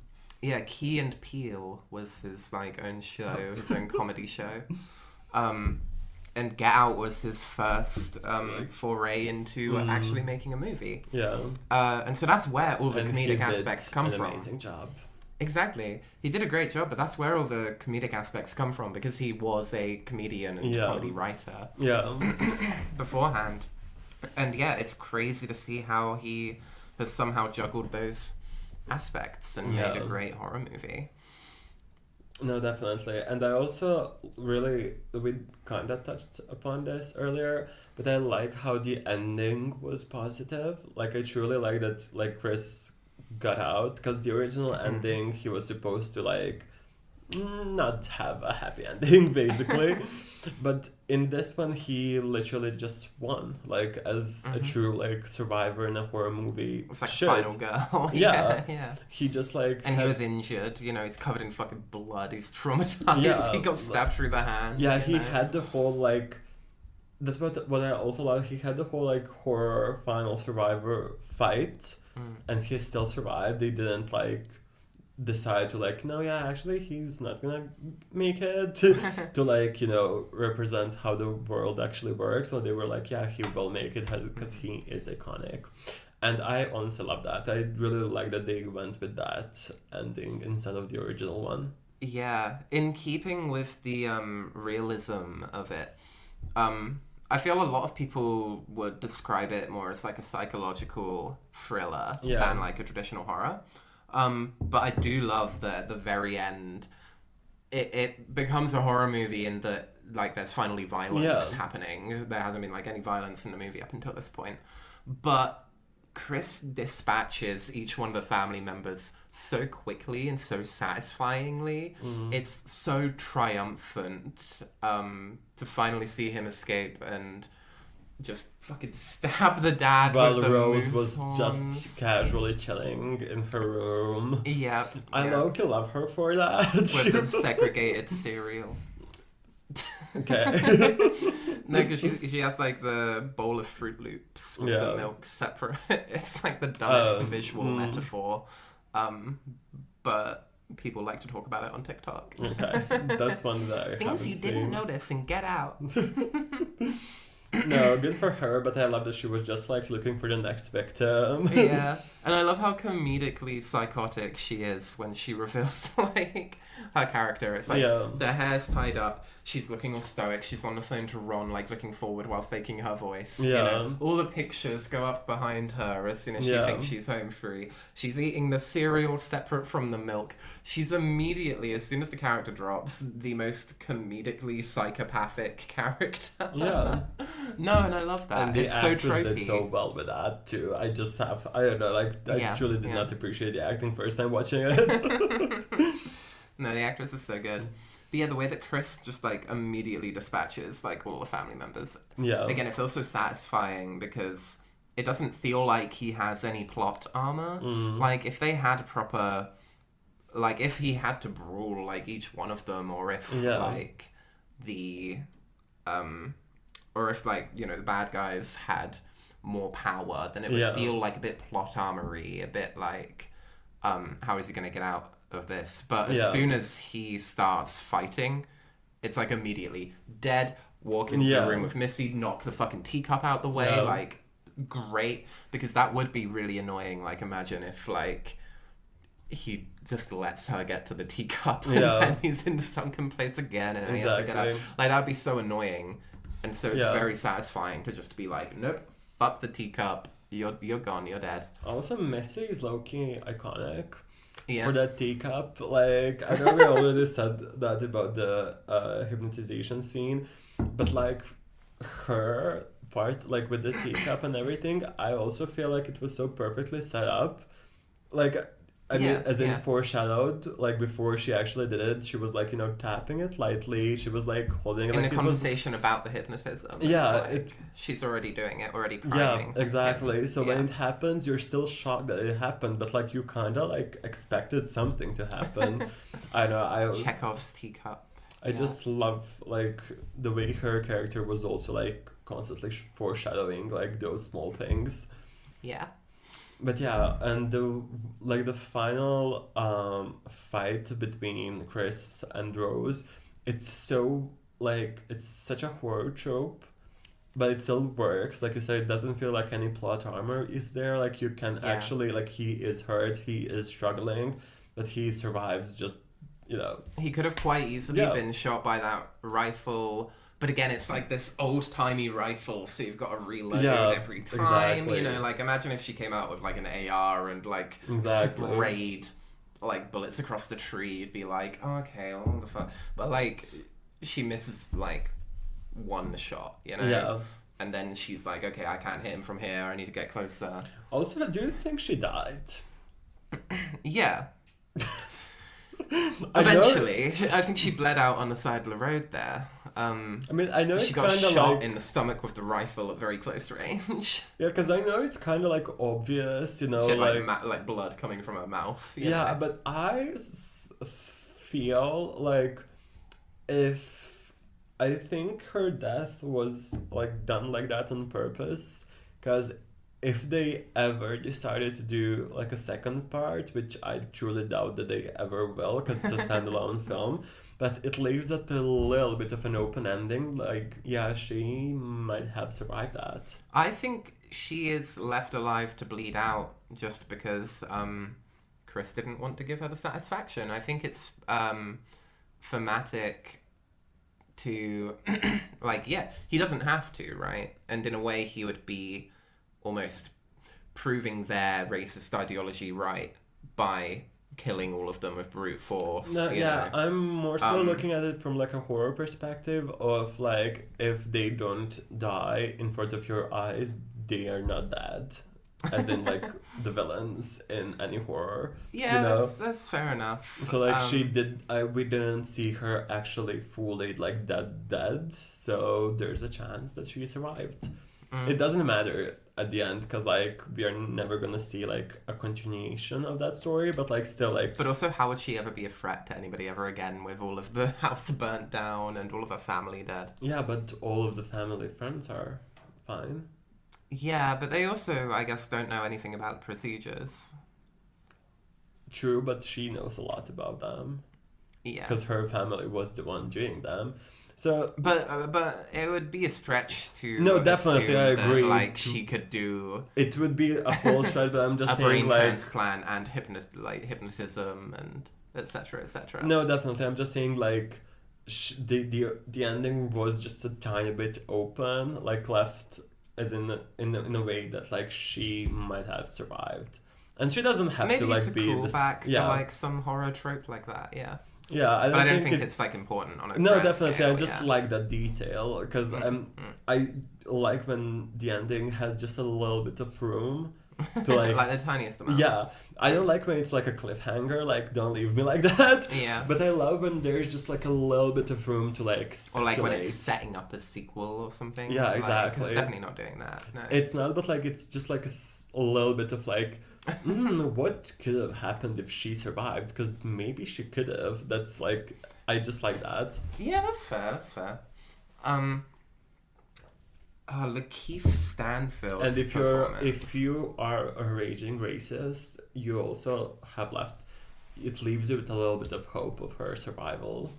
Yeah, Key and Peele was his like own show, his own comedy show. And Get Out was his first foray into actually making a movie. Yeah. And so that's where all the And he comedic did aspects come an from. amazing job. Exactly. He did a great job, but that's where all the comedic aspects come from because he was a comedian and Yeah. comedy writer Yeah. beforehand. And yeah, it's crazy to see how he has somehow juggled those aspects and made Yeah. a great horror movie. No, definitely. And I also really, we kind of touched upon this earlier, but I like how the ending was positive. Like, I truly like that, like, Chris got out, because the original ending, he was supposed to, like, not have a happy ending, basically. But in this one, he literally just won, like, as a true, like, survivor in a horror movie It's like should. Final Girl. Yeah. yeah. He just, like, And he had- was injured, you know, he's covered in fucking blood, he's traumatized, Yeah, he got stabbed through the hand. Yeah, you he know? had the whole, like, that's what I also like. He had the whole, like, horror final survivor fight, and he still survived. They didn't, like, decide to, like, no, yeah, actually he's not gonna make it to like, you know, represent how the world actually works. So they were like, yeah, he will make it because he is iconic. And I honestly love that. I really like that they went with that ending instead of the original one. Yeah, in keeping with the realism of it, I feel a lot of people would describe it more as like a psychological thriller Yeah. than like a traditional horror. But I do love that at the very end, it becomes a horror movie in that like there's finally violence Yeah. happening. There hasn't been like any violence in the movie up until this point, but Chris dispatches each one of the family members so quickly and so satisfyingly. It's so triumphant to finally see him escape and just fucking stab the dad While with the Rose moose was horns. just casually chilling in her room. Yeah, I yeah. low-key love her for that. With the segregated cereal. Okay. No, because she has like the bowl of Fruit Loops with Yeah. the milk separate. It's like the dumbest Oh, visual metaphor, but people like to talk about it on TikTok. Okay, that's one that I Things haven't you seen. didn't notice and Get Out. No, good for her, but I love that she was just like looking for the next victim. Yeah, and I love how comedically psychotic she is when she reveals like her character. It's like Yeah. the hair's tied up, she's looking all stoic, she's on the phone to Ron, like looking forward while faking her voice. You Yeah. know? All the pictures go up behind her as soon as she Yeah. thinks she's home free. She's eating the cereal separate from the milk. She's immediately, as soon as the character drops, the most comedically psychopathic character. Yeah. No, and I love that. And the It's so actress tropey. did so well with that too. I just have, I don't know, like I Yeah, truly did yeah. not appreciate the acting first time watching it. No, the actress is so good. But yeah, the way that Chris just like immediately dispatches like all the family members. Yeah. Again, it feels so satisfying because it doesn't feel like he has any plot armor. Like if they had a proper, like if he had to brawl like each one of them, or if Yeah. like the, or if like you know the bad guys had more power, then it would Yeah. feel like a bit plot armory, a bit like, how is he going to get out of this? But as Yeah. soon as he starts fighting, it's like immediately dead. Walk into Yeah. the room with Missy, knock the fucking teacup out the way, Yeah. like great, because that would be really annoying. Like imagine if like he just lets her get to the teacup and Yeah. then he's in the sunken place again and then he has to get out. Exactly. Like that would be so annoying. And so it's Yeah. very satisfying to just be like, nope, fuck the teacup. You're gone. You're dead. Also, Missy is low-key iconic Yeah. for that teacup. Like, I know we already said that about the hypnotization scene, but like her part, like with the teacup and everything, I also feel like it was so perfectly set up. Like, I mean, Yeah, as in yeah. foreshadowed, like before she actually did it, she was like, tapping it lightly. She was like holding it In like the it was. conversation about the hypnotism, it's Yeah, like she's already doing it, already yeah, priming exactly. him. So Yeah. when it happens, you're still shocked that it happened, but like you kind of like expected something to happen. I know. Chekhov's teacup. I Yeah. just love like the way her character was also like constantly foreshadowing like those small things. Yeah. But yeah, and the final fight between Chris and Rose, it's so like it's such a horror trope, but it still works. Like you said, it doesn't feel like any plot armor is there. Like you can Yeah. actually like he is hurt, he is struggling, but he survives just He could have quite easily Yeah. been shot by that rifle. But again, it's like this old-timey rifle, so you've got to reload Yeah, every time. exactly. You know, like imagine if she came out with like an AR and like Exactly. sprayed like bullets across the tree. You'd be like, oh, okay, well, what the fuck? But like, she misses like one shot, you know? Yeah. And then she's like, okay, I can't hit him from here. I need to get closer. Also, do you think she died? Yeah. I know- Eventually, I think she bled out on the side of the road there. I mean, I know She it's got kind of shot like in the stomach with the rifle at very close range. yeah, because I know it's kind of like obvious, She had like like blood coming from her mouth. you yeah, know? but feel like I think her death was like done like that on purpose, because if they ever decided to do like a second part, which I truly doubt that they ever will, because it's a standalone film, but it leaves it a little bit of an open ending. Like, yeah, she might have survived that. I think she is left alive to bleed out just because Chris didn't want to give her the satisfaction. I think it's thematic to like, yeah, he doesn't have to, right? And in a way, he would be almost proving their racist ideology right by killing all of them with brute force. No, you yeah, know? I'm more so looking at it from like a horror perspective of like if they don't die in front of your eyes, they are not dead. As in like the villains in any horror. Yeah, you know? that's fair enough. So like we didn't see her actually fully like dead. So there's a chance that she survived. It doesn't matter at the end because like we are never gonna see like a continuation of that story, but like still like But also, how would she ever be a threat to anybody ever again with all of the house burnt down and all of her family dead? yeah, but all of the family friends are fine. Yeah, but they also, I guess, don't know anything about procedures. True, but she knows a lot about them Yeah. because her family was the one doing them. So But it would be a stretch to No, definitely, assume I that, agree. like she could do it would be a whole stretch, but I'm a just brain saying like transplant and hypnotism and etc. etc. no, definitely. I'm just saying like the ending was just a tiny bit open, like left as in a way that like she might have survived, and she doesn't have Maybe to like it's a be this. callback Yeah, to like some horror trope like that. Yeah, yeah. but I don't think it's like important on a No, grand definitely. scale, I just yeah. like that detail because I like when the ending has just a little bit of room to like. like the tiniest amount. Yeah, I don't like when it's like a cliffhanger. Like, don't leave me like that. Yeah. But I love when there's just like a little bit of room to like Or speculate. like when it's setting up a sequel or something. Yeah, Like, 'cause exactly. it's definitely not doing that. No. It's not, but like it's just like a little bit of like, what could have happened if she survived? Because maybe she could have. That's like, I just like that. Yeah, that's fair. That's fair. Lakeith Stanfield's And if performance. you are a raging racist, you also have left. It leaves you with a little bit of hope of her survival.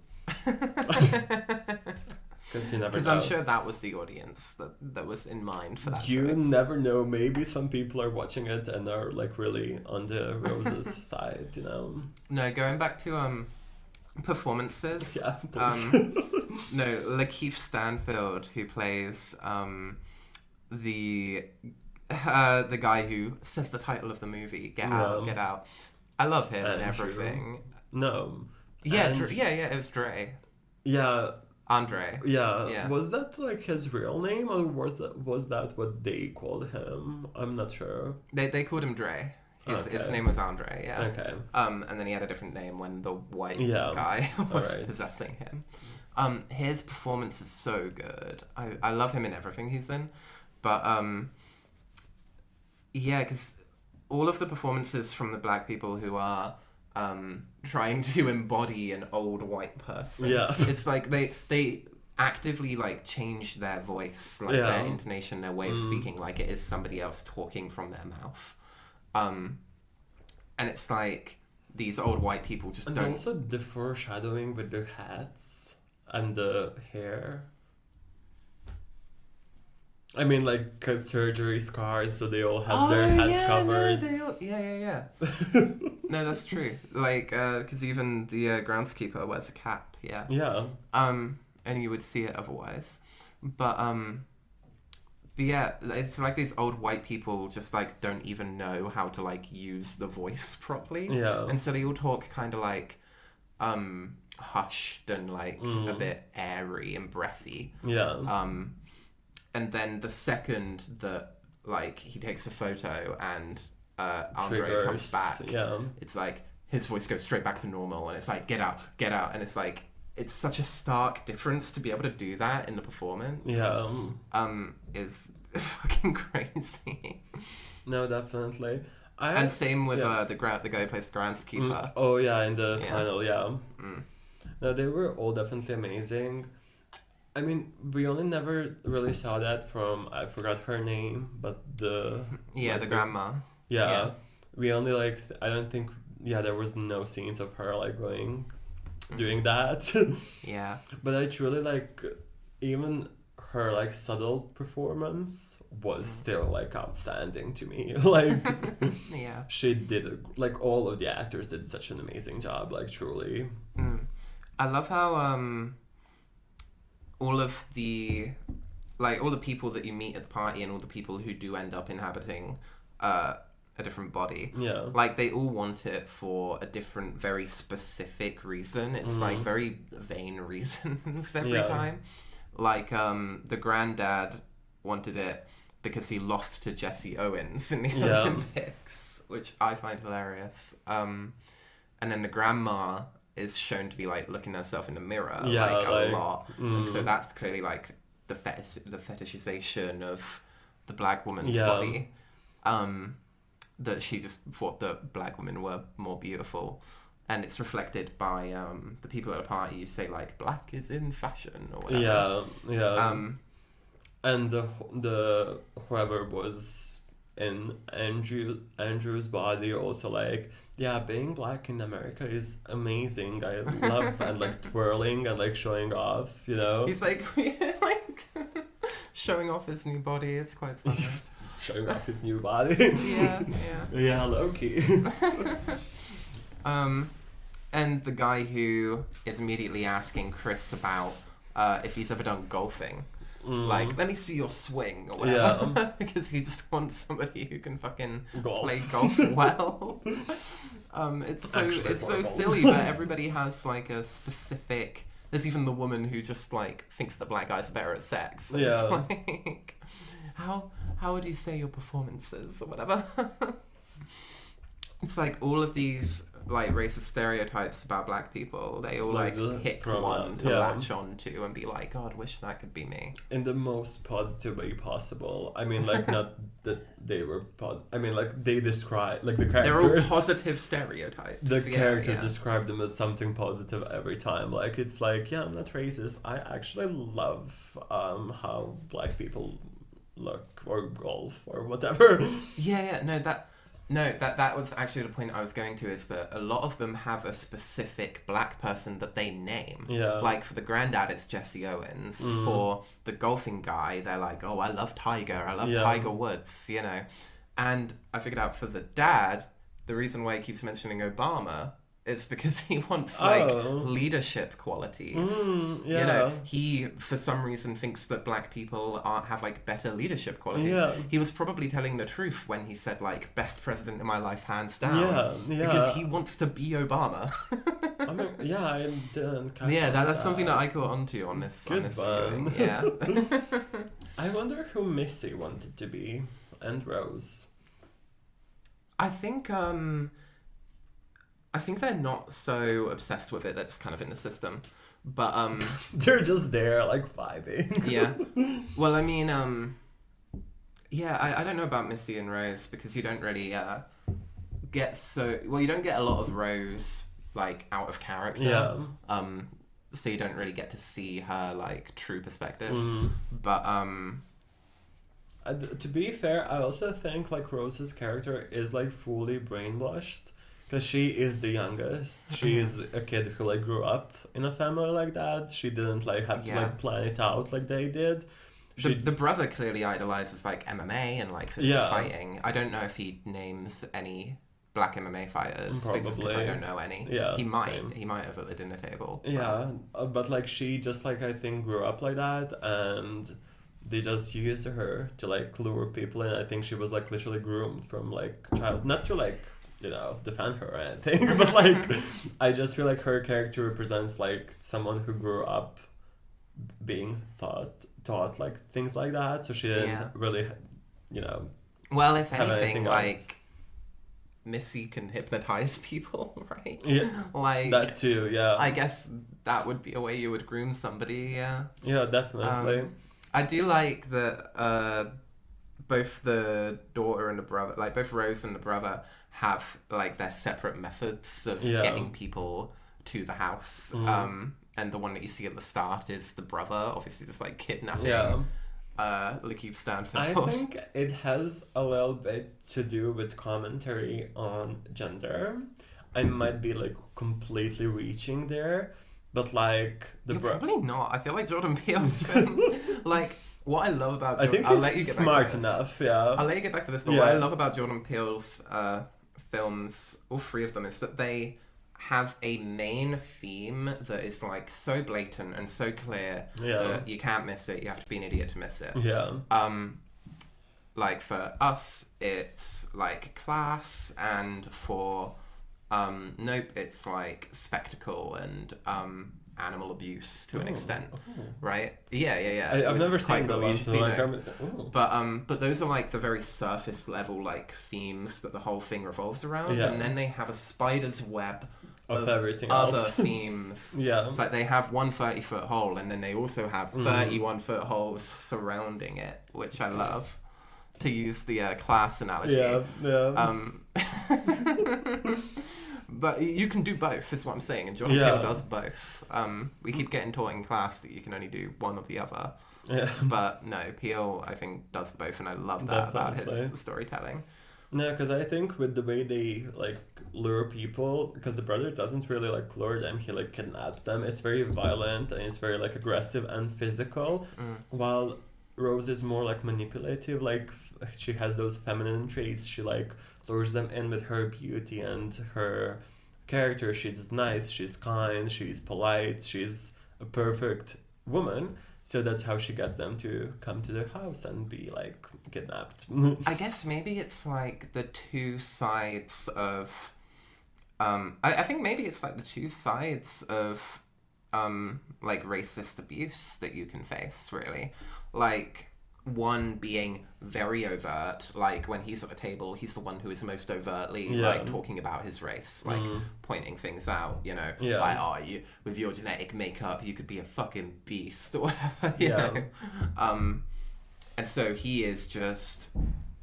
Because you never Because know. I'm sure that was the audience that was in mind for that. You choice. never know. Maybe some people are watching it and are like really on the Rose's side, you know. No, going back to performances. Yeah, please. No, Lakeith Stanfield, who plays the guy who says the title of the movie, Get Out, Get Out. I love him and Andrew. everything. No. Yeah, And- yeah, it was Dre. Yeah, Andre. yeah, Yeah. Was that like his real name or was that what they called him? I'm not sure. They called him Dre. His name was Andre, yeah. Okay. And then he had a different name when the white Yeah. guy was Alright. possessing him. His performance is so good. I love him in everything he's in. But, yeah, because all of the performances from the black people who are trying to embody an old white person, Yeah. it's like they actively like change their voice, like their intonation, their way of speaking, like it is somebody else talking from their mouth. And it's like these old white people just And don't. also the foreshadowing with the hats and the hair. I mean, like, 'cause surgery scars, so they all have their heads covered. Yeah. No, that's true. Like, because even the groundskeeper wears a cap. Yeah. Yeah. And you would see it otherwise, but yeah, it's like these old white people just like don't even know how to like use the voice properly. Yeah. And so they all talk kind of like hushed and like a bit airy and breathy. Yeah. And then the second that like he takes a photo and Andre Triggers. comes back, Yeah. it's like his voice goes straight back to normal, and it's like get out, and it's like it's such a stark difference to be able to do that in the performance. Yeah. Is fucking crazy. No, definitely. And same with yeah. the guy who plays the groundskeeper. Oh yeah, in the Yeah. final, yeah. No, they were all definitely amazing. I mean, we only never really saw that from, I forgot her name, but the... Yeah, like, the grandma. Yeah. Yeah. We only like, I don't think, yeah, there was no scenes of her like doing that. Yeah. But I truly like, even her like subtle performance was still like outstanding to me. Like, Yeah. she did, like all of the actors did such an amazing job, like truly. I love how all of the people that you meet at the party and all the people who do end up inhabiting a different body, Yeah. like they all want it for a different, very specific reason. It's like very vain reasons every Yeah. time. Like the granddad wanted it because he lost to Jesse Owens in the Yeah. Olympics, which I find hilarious. And then the grandma is shown to be like looking at herself in the mirror like a lot, and so that's clearly like the fetishization of the black woman's body. That she just thought that black women were more beautiful, and it's reflected by the people at a party. You say like black is in fashion or whatever. Yeah. And the whoever was in Andrew's body also like, yeah, being black in America is amazing. I love and like twirling and like showing off, you know. He's like showing off his new body. It's quite funny. Showing off his new body. Yeah. Yeah, low-key. And the guy who is immediately asking Chris about if he's ever done golfing. Like, let me see your swing or whatever. Yeah. Because he just wants somebody who can fucking Golf. play golf well. It's so silly that everybody has like a specific. There's even the woman who just like thinks that black guys are better at sex. It's Yeah. like, how would you say your performances or whatever? It's like all of these like racist stereotypes about black people. They all like pick from one that, to yeah. latch on to and be like, God, wish that could be me. In the most positive way possible. I mean, like, not that they were I mean, like, they describe, like, the They're all characters... positive stereotypes. The Yeah, character yeah. described them as something positive every time. Like, it's like, yeah, I'm not racist. I actually love how black people look or golf or whatever. Yeah. No, that was actually the point I was going to, is that a lot of them have a specific black person that they name. Yeah. Like for the granddad, it's Jesse Owens. For the golfing guy, they're like, oh, I love Tiger. I love Yeah. Tiger Woods, you know. And I figured out for the dad, the reason why he keeps mentioning Obama is because he wants like leadership qualities. Yeah. You know, he for some reason thinks that black people have like better leadership qualities. Yeah. He was probably telling the truth when he said like best president in my life hands down. Yeah. Because he wants to be Obama. I mean, yeah, I didn't catch Yeah, on that's something that I caught onto on this Good viewing. one. Yeah. I wonder who Missy wanted to be and Rose. I think they're not so obsessed with it. That's kind of in the system, but They're just there, like, vibing. yeah. Well, I mean, yeah, I don't know about Missy and Rose because you don't really you don't get a lot of Rose like out of character. Yeah. So you don't really get to see her like true perspective. Mm. But To be fair, I also think like Rose's character is like fully brainwashed because she is the youngest. She is a kid who like grew up in a family like that. She didn't like have to Yeah. like plan it out like they did. the brother clearly idolizes like MMA and like physical Yeah. fighting. I don't know if he names any black MMA fighters because I Probably. don't know any. Yeah, he might. same. He might have at the dinner table. Yeah, but like she just like I think grew up like that, and they just used her to like lure people in. I think she was like literally groomed from like child, not to like defend her or anything, but like I just feel like her character represents like someone who grew up being taught like things like that, so she didn't Yeah. really Well, if have anything, anything else. like Missy can hypnotize people, right? Yeah, Like that too. Yeah, I guess that would be a way you would groom somebody. Yeah. yeah, definitely. I do like that both the daughter and the brother, like both Rose and the brother, have like their separate methods of Yeah. getting people to the house. And the one that you see at the start is the brother, obviously just like kidnapping Yeah. Lakeith Stanfield. I think it has a little bit to do with commentary on gender. I might be like completely reaching there, but like You're probably not. I feel like Jordan Peele's films, like what I love about I Jordan, think I'll let you he's get back smart to this. enough. Yeah. I'll let you get back to this, but Yeah. what I love about Jordan Peele's films, all three of them, is that they have a main theme that is like so blatant and so clear Yeah. that you can't miss it. You have to be an idiot to miss it. Yeah. Like for us, it's like class, and for Nope, it's like spectacle and animal abuse to an extent, right? Yeah. It I've was never quite seen that cool. You one, should so see like, Nope. ooh. But those are like the very surface level like themes that the whole thing revolves around, Yeah. and then they have a spider's web Of everything other else. themes. Yeah. It's like they have one 30-foot hole, and then they also have 31-foot holes surrounding it, which I love. To use the class analogy. Yeah. But you can do both, is what I'm saying, and Jordan Yeah. Peele does both. We keep getting taught in class that you can only do one or the other. Yeah. But no, Peele, I think, does both, and I love that about Definitely. his storytelling. No, because I think with the way they like lure people, because the brother doesn't really like lure them, he like kidnaps them. It's very violent and it's very like aggressive and physical, while Rose is more like manipulative. Like she has those feminine traits. She like lures them in with her beauty and her character. She's nice. She's kind. She's polite. She's a perfect woman. So that's how she gets them to come to their house and be like kidnapped. I guess maybe it's like the two sides of I think maybe it's like the two sides of like racist abuse that you can face, really. Like one being very overt, like when he's at the table, he's the one who is most overtly Yeah. like talking about his race, like pointing things out, you know, Yeah. like, oh, you with your genetic makeup, you could be a fucking beast or whatever, you Yeah. know. And so he is just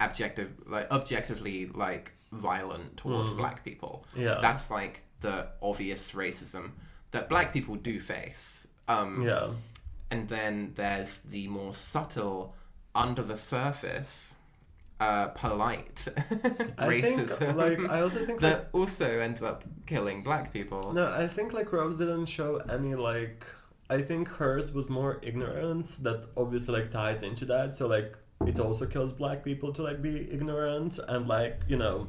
objectively like violent towards black people. Yeah. That's like the obvious racism that black people do face. Yeah. And then there's the more subtle, under the surface, polite I racism think, like, I also think, like, that also ends up killing black people. no, I think, like, Rose didn't show any, like, I think hers was more ignorance that obviously, like, ties into that. So, like, it also kills black people to, like, be ignorant and, like, you know,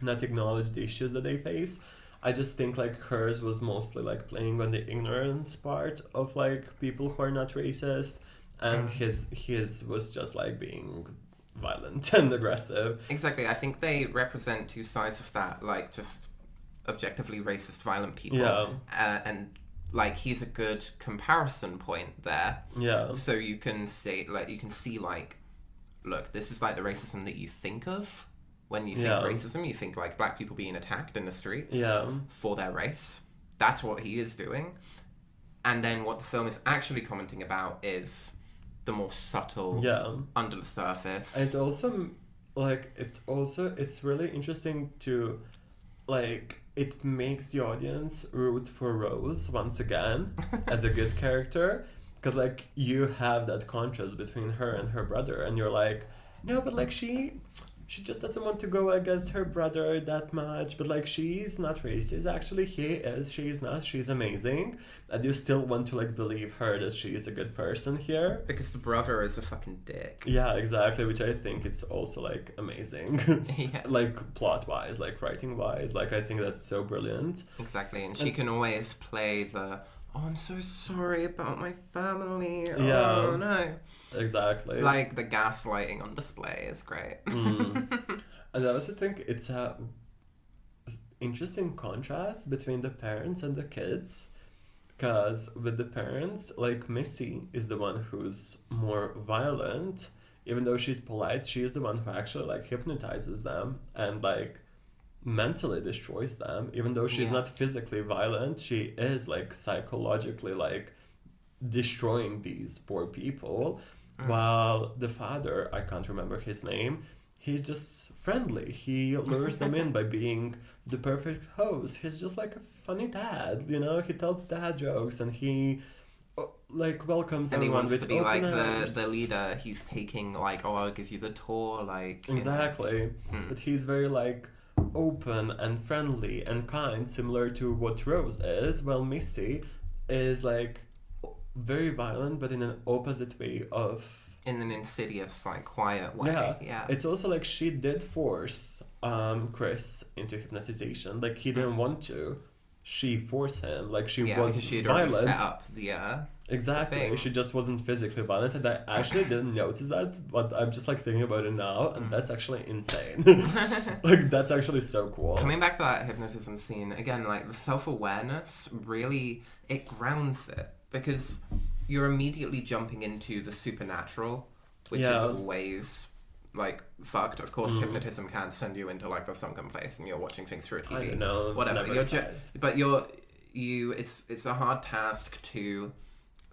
not acknowledge the issues that they face. I just think, like, hers was mostly, like, playing on the ignorance part of, like, people who are not racist. And his was just, like, being violent and aggressive. Exactly. I think they represent two sides of that, like, just objectively racist, violent people. Yeah. And, like, he's a good comparison point there. Yeah. So you can say, like, look, this is, like, the racism that you think of When you think Yeah. racism, you think like black people being attacked in the streets Yeah. for their race. That's what he is doing. And then what the film is actually commenting about is the more subtle, Yeah. under the surface. And it's really interesting to, like, it makes the audience root for Rose once again as a good character. Because, like, you have that contrast between her and her brother, and you're like, no, but, like, she just doesn't want to go against her brother that much, but, like, she's not racist. Actually, he is. She's not. She's amazing. And you still want to, like, believe her that she is a good person here. Because the brother is a fucking dick. Yeah, exactly, which I think it's also, like, amazing. Yeah. Like, plot-wise, like, writing-wise. Like, I think that's so brilliant. Exactly. And she can always play the, oh, I'm so sorry about my family. Yeah. Oh, no. Exactly. Like, the gaslighting on display is great. Mm. And I also think it's a interesting contrast between the parents and the kids. Because with the parents, like, Missy is the one who's more violent. Even though she's polite, she is the one who actually, like, hypnotizes them and, like, mentally destroys them. Even though she's Yeah. not physically violent, she is, like, psychologically, like, destroying these poor people. While the father, I can't remember his name, he's just friendly. He lures them in by being the perfect host. He's just like a funny dad, you know? He tells dad jokes and he, like, welcomes And he everyone wants with to be like open arms. the leader. He's taking like, oh, I'll give you the tour, like, you know. Exactly. Mm. But he's very, like, open and friendly and kind, similar to what Rose is, while Missy is, like, very violent, but in an opposite way of... In an insidious, like, quiet way. Yeah. It's also like she did force Chris into hypnotization. Like, he didn't want to. She forced him. Like, she Yeah, was because she had already violent. set up the Exactly. thing. She just wasn't physically violent, and I actually didn't notice that, but I'm just, like, thinking about it now, and that's actually insane. Like, that's actually so cool. Coming back to that hypnotism scene, again, like, the self-awareness really, it grounds it. Because you're immediately jumping into the supernatural, which is Yeah. always, like, fucked. Of course, hypnotism can send you into, like, the sunken place and you're watching things through a TV. I don't know. Whatever. never You're tried. but it's a hard task to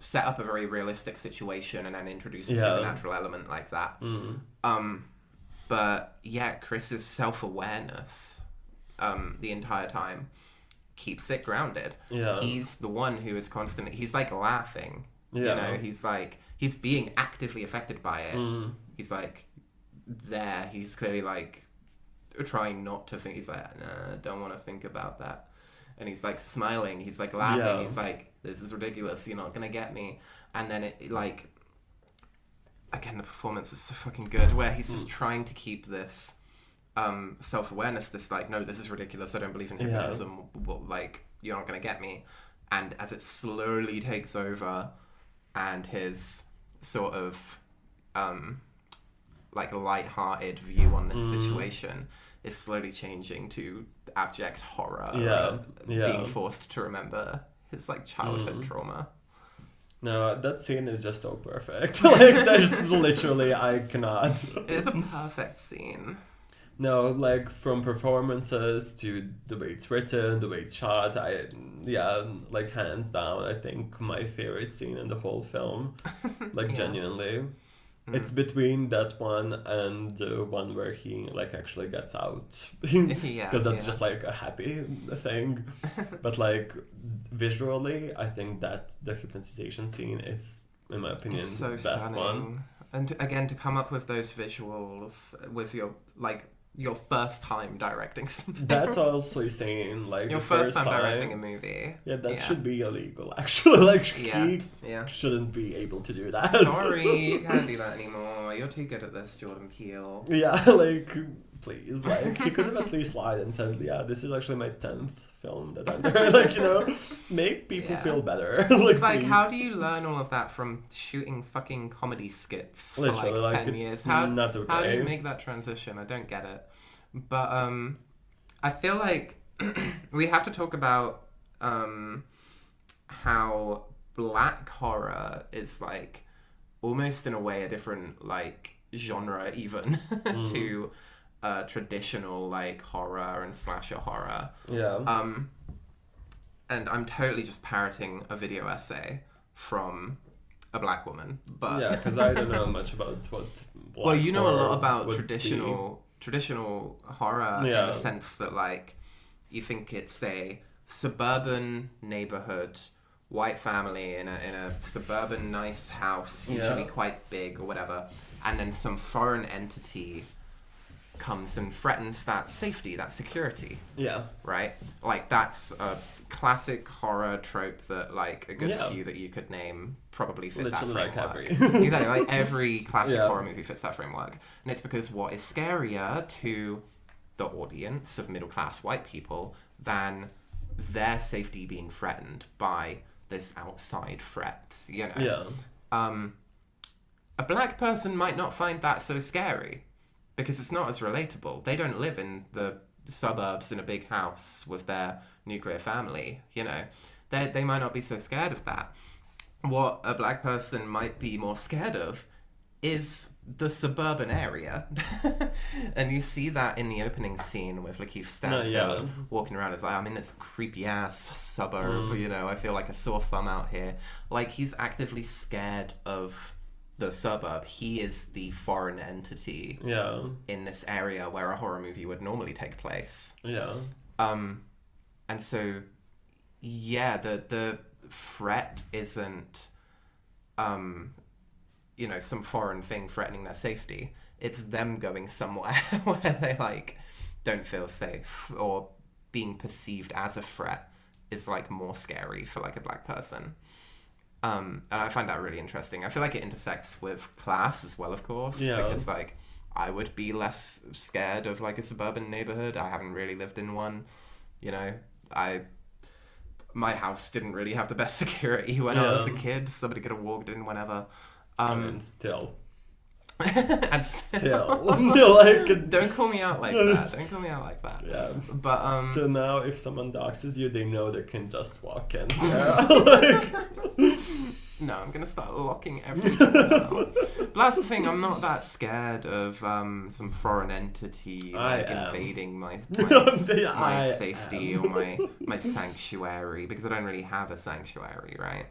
set up a very realistic situation and then introduce a Yeah. supernatural element like that. Mm. But yeah, Chris's self-awareness the entire time keeps it grounded. Yeah. He's the one who is constantly, he's like laughing. Yeah. You know, he's like, he's being actively affected by it. Mm. He's like there, he's clearly like trying not to think. He's like, nah, don't want to think about that. And he's like smiling, he's like laughing, Yeah. he's like, this is ridiculous, you're not gonna get me. And then it like, again, the performance is so fucking good, where he's just trying to keep this self-awareness, this like, no, this is ridiculous, I don't believe in hypnotism, well, like, you're not gonna get me. And as it slowly takes over, and his sort of like light-hearted view on this situation is slowly changing to abject horror. Yeah, yeah. Being forced to remember his like childhood trauma. No, that scene is just so perfect. Like, there's literally, I cannot. It is a perfect scene. No, like, from performances to the way it's written, the way it's shot, like, hands down, I think my favorite scene in the whole film. Like, Yeah. genuinely. It's between that one and the one where he, like, actually gets out. Yeah, Because that's yeah. just, like, a happy thing. But, like, visually, I think that the hypnotization scene is, in my opinion, It's so the best stunning. one. And again, to come up with those visuals with your like your first time directing something. That's also saying, like, your the first time directing a movie. Yeah, that should be illegal, actually. Like, Yeah. he Yeah. shouldn't be able to do that. Sorry, you can't do that anymore. You're too good at this, Jordan Peele. Yeah, like, please. Like, he could have at least lied and said, yeah, this is actually my 10th film that I'm doing. Like, you know, make people Yeah. feel better. Like, It's like, please. how do you learn all of that from shooting fucking comedy skits for Literally, like like, 10 it's years? not How do you okay. make that transition? I don't get it. But I feel like we have to talk about how black horror is like almost in a way a different like genre even to traditional like horror and slasher horror. Yeah. And I'm totally just parroting a video essay from a black woman, but Yeah, because I don't know much about what. well, you know a lot horror about would traditional horror in Yeah. the sense that like you think it's a suburban neighborhood, white family in a suburban nice house, usually Yeah. quite big or whatever, and then some foreign entity comes and threatens that safety, that security, be. Yeah. right? Like that's a classic horror trope that like a good Yeah. few that you could name probably fit Literally that like framework. every. Exactly, like every classic Yeah. horror movie fits that framework. And it's because what is scarier to the audience of middle class white people than their safety being threatened by this outside threat, you know? Yeah. A black person might not find that so scary because it's not as relatable. They don't live in the suburbs in a big house with their nuclear family, you know. They might not be so scared of that. What a black person might be more scared of is the suburban area. And you see that in the opening scene with Lakeith Stanfield yeah. walking around. It's like, I'm in this creepy ass suburb, you know, I feel like a sore thumb out here. Like, he's actively scared of the suburb. He is the foreign entity Yeah. in this area where a horror movie would normally take place. Yeah. And so, yeah, the threat isn't, you know, some foreign thing threatening their safety. It's them going somewhere where they, like, don't feel safe, or being perceived as a threat is, like, more scary for, like, a black person. And I find that really interesting. I feel like it intersects with class as well, of course, Yeah. because, like, I would be less scared of, like, a suburban neighborhood. I haven't really lived in one, you know. My house didn't really have the best security when I was a Yeah. kid. Somebody could have walked in whenever. I mean, still. And Still. Like, don't call me out like that. Don't call me out like that. yeah. But So now if someone doxes you, they know they can just walk in. Yeah. Like, no, I'm gonna start locking everything down. But that's the thing. I'm not that scared of some foreign entity I like am. invading my I safety am. or my sanctuary, because I don't really have a sanctuary, right?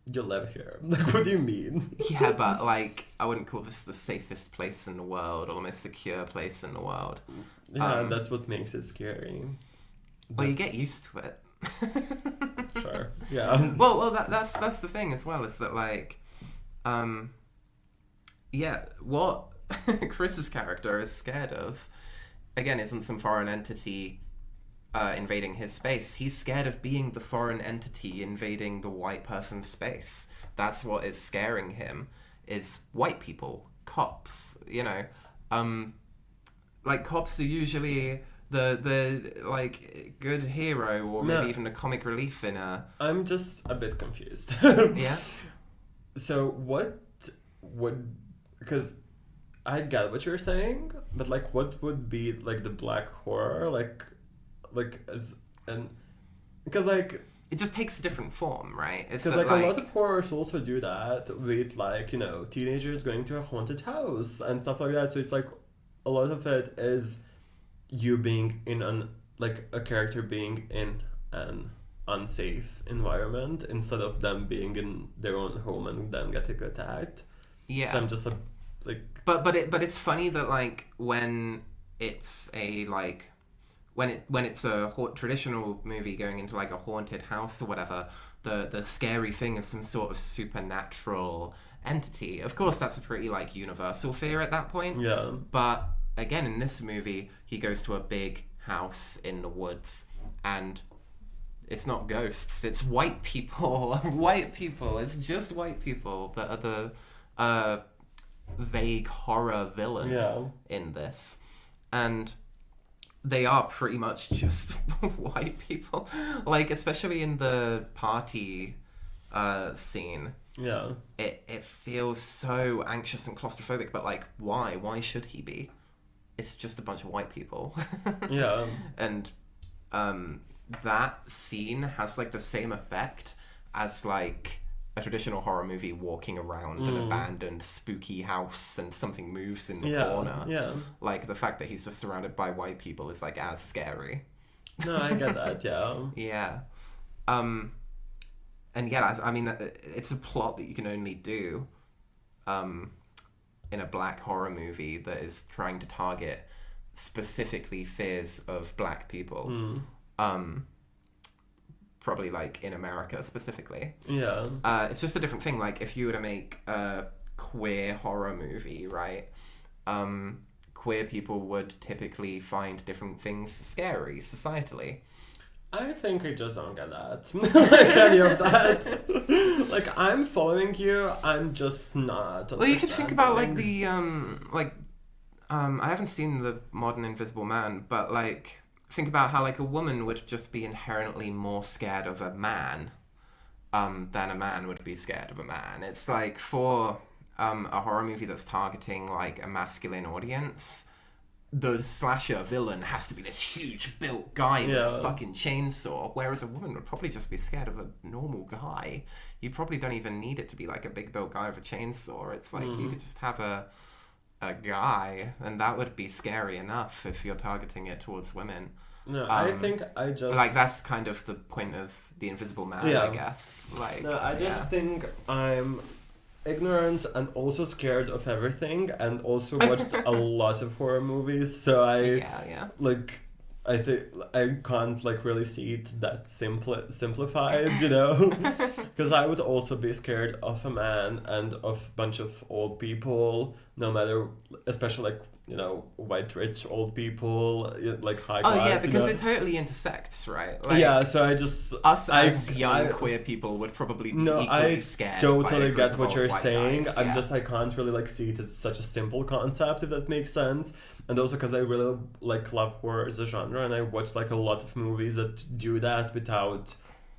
You live here. Like, what do you mean? Yeah, but like I wouldn't call this the safest place in the world or the most secure place in the world. Yeah, that's what makes it scary. Well, you get used to it. Sure. Yeah. Well, that's the thing as well, is that like, yeah, what Chris's character is scared of, again, isn't some foreign entity invading his space. He's scared of being the foreign entity invading the white person's space. That's what is scaring him, is white people, cops, you know. Like, cops are usually the like good hero, or maybe No. even a comic relief in a... I'm just a bit confused. Yeah? So what would, because I get what you're saying, but like what would be like the black horror, like as, and because like It just takes a different form, right? It's because that, like a lot of horrors also do that with, like, you know, teenagers going to a haunted house and stuff like that. So it's like a lot of it is you being in like a character being in an unsafe environment instead of them being in their own home and then getting attacked. Yeah. So I'm just like But it's funny that, like, when it's a like when it's a traditional movie going into like a haunted house or whatever, the scary thing is some sort of supernatural entity. Of course, that's a pretty like universal fear at that point. yeah. But again, in this movie, he goes to a big house in the woods, and it's not ghosts, it's white people. White people. It's just white people that are the vague horror villain Yeah. in this. And they are pretty much just white people. Like, especially in the party scene. Yeah. It feels so anxious and claustrophobic, but like, why? Why should he be? It's just a bunch of white people. Yeah. And that scene has like the same effect as like a traditional horror movie walking around an abandoned spooky house and something moves in the corner. Yeah. Like, the fact that he's just surrounded by white people is like as scary. No, I get that. Yeah. Yeah. And yeah, I mean, it's a plot that you can only do in a black horror movie that is trying to target specifically fears of black people. Probably like in America specifically. Yeah. It's just a different thing. Like, if you were to make a queer horror movie, right? Queer people would typically find different things scary societally. I think I just don't get that. Like any of that. Like, I'm following you, I'm just not. Well, you could think about like understanding. I haven't seen the modern Invisible Man, but like, think about how like a woman would just be inherently more scared of a man than a man would be scared of a man. It's like, for a horror movie that's targeting like a masculine audience, the slasher villain has to be this huge built guy with a fucking chainsaw, whereas a woman would probably just be scared of a normal guy. You probably don't even need it to be like a big built guy with a chainsaw. It's like, you could just have a guy, and that would be scary enough if you're targeting it towards women. No, I think I just... Like, that's kind of the point of The Invisible Man, I guess. Like, no, I just think I'm ignorant and also scared of everything, and also watched a lot of horror movies, so like, I think I can't like really see it that simplified, you know, because I would also be scared of a man and of a bunch of old people, no matter, especially like, you know, white rich old people, like high class. Oh yeah, because it totally intersects, right? Like, yeah, so I just as young queer people would probably be equally scared. Totally by get what you're saying. Guys, I can't really like see it as such a simple concept, if that makes sense. And also because I really like love horror as a genre, and I watch like a lot of movies that do that without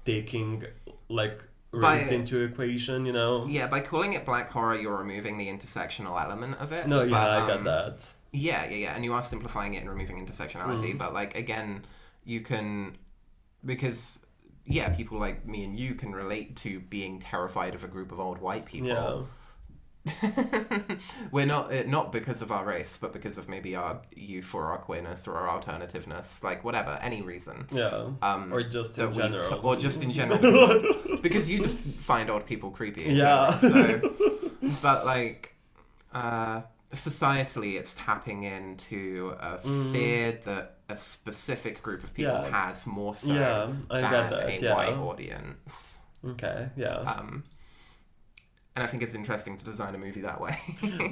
taking like race into equation, you know. Yeah, by calling it black horror, you're removing the intersectional element of it. No, yeah, I get that. Yeah, and you are simplifying it and removing intersectionality. But like, again, you can, because people like me and you can relate to being terrified of a group of old white people. Yeah. We're not because of our race, but because of maybe our youth or our queerness or our alternativeness, like whatever, any reason. Yeah. Or just in general. Or just in general. Because you just find old people creepy. Yeah. So, but like, societally, it's tapping into a fear that a specific group of people has more so than a white audience. Okay. Yeah. And I think it's interesting to design a movie that way.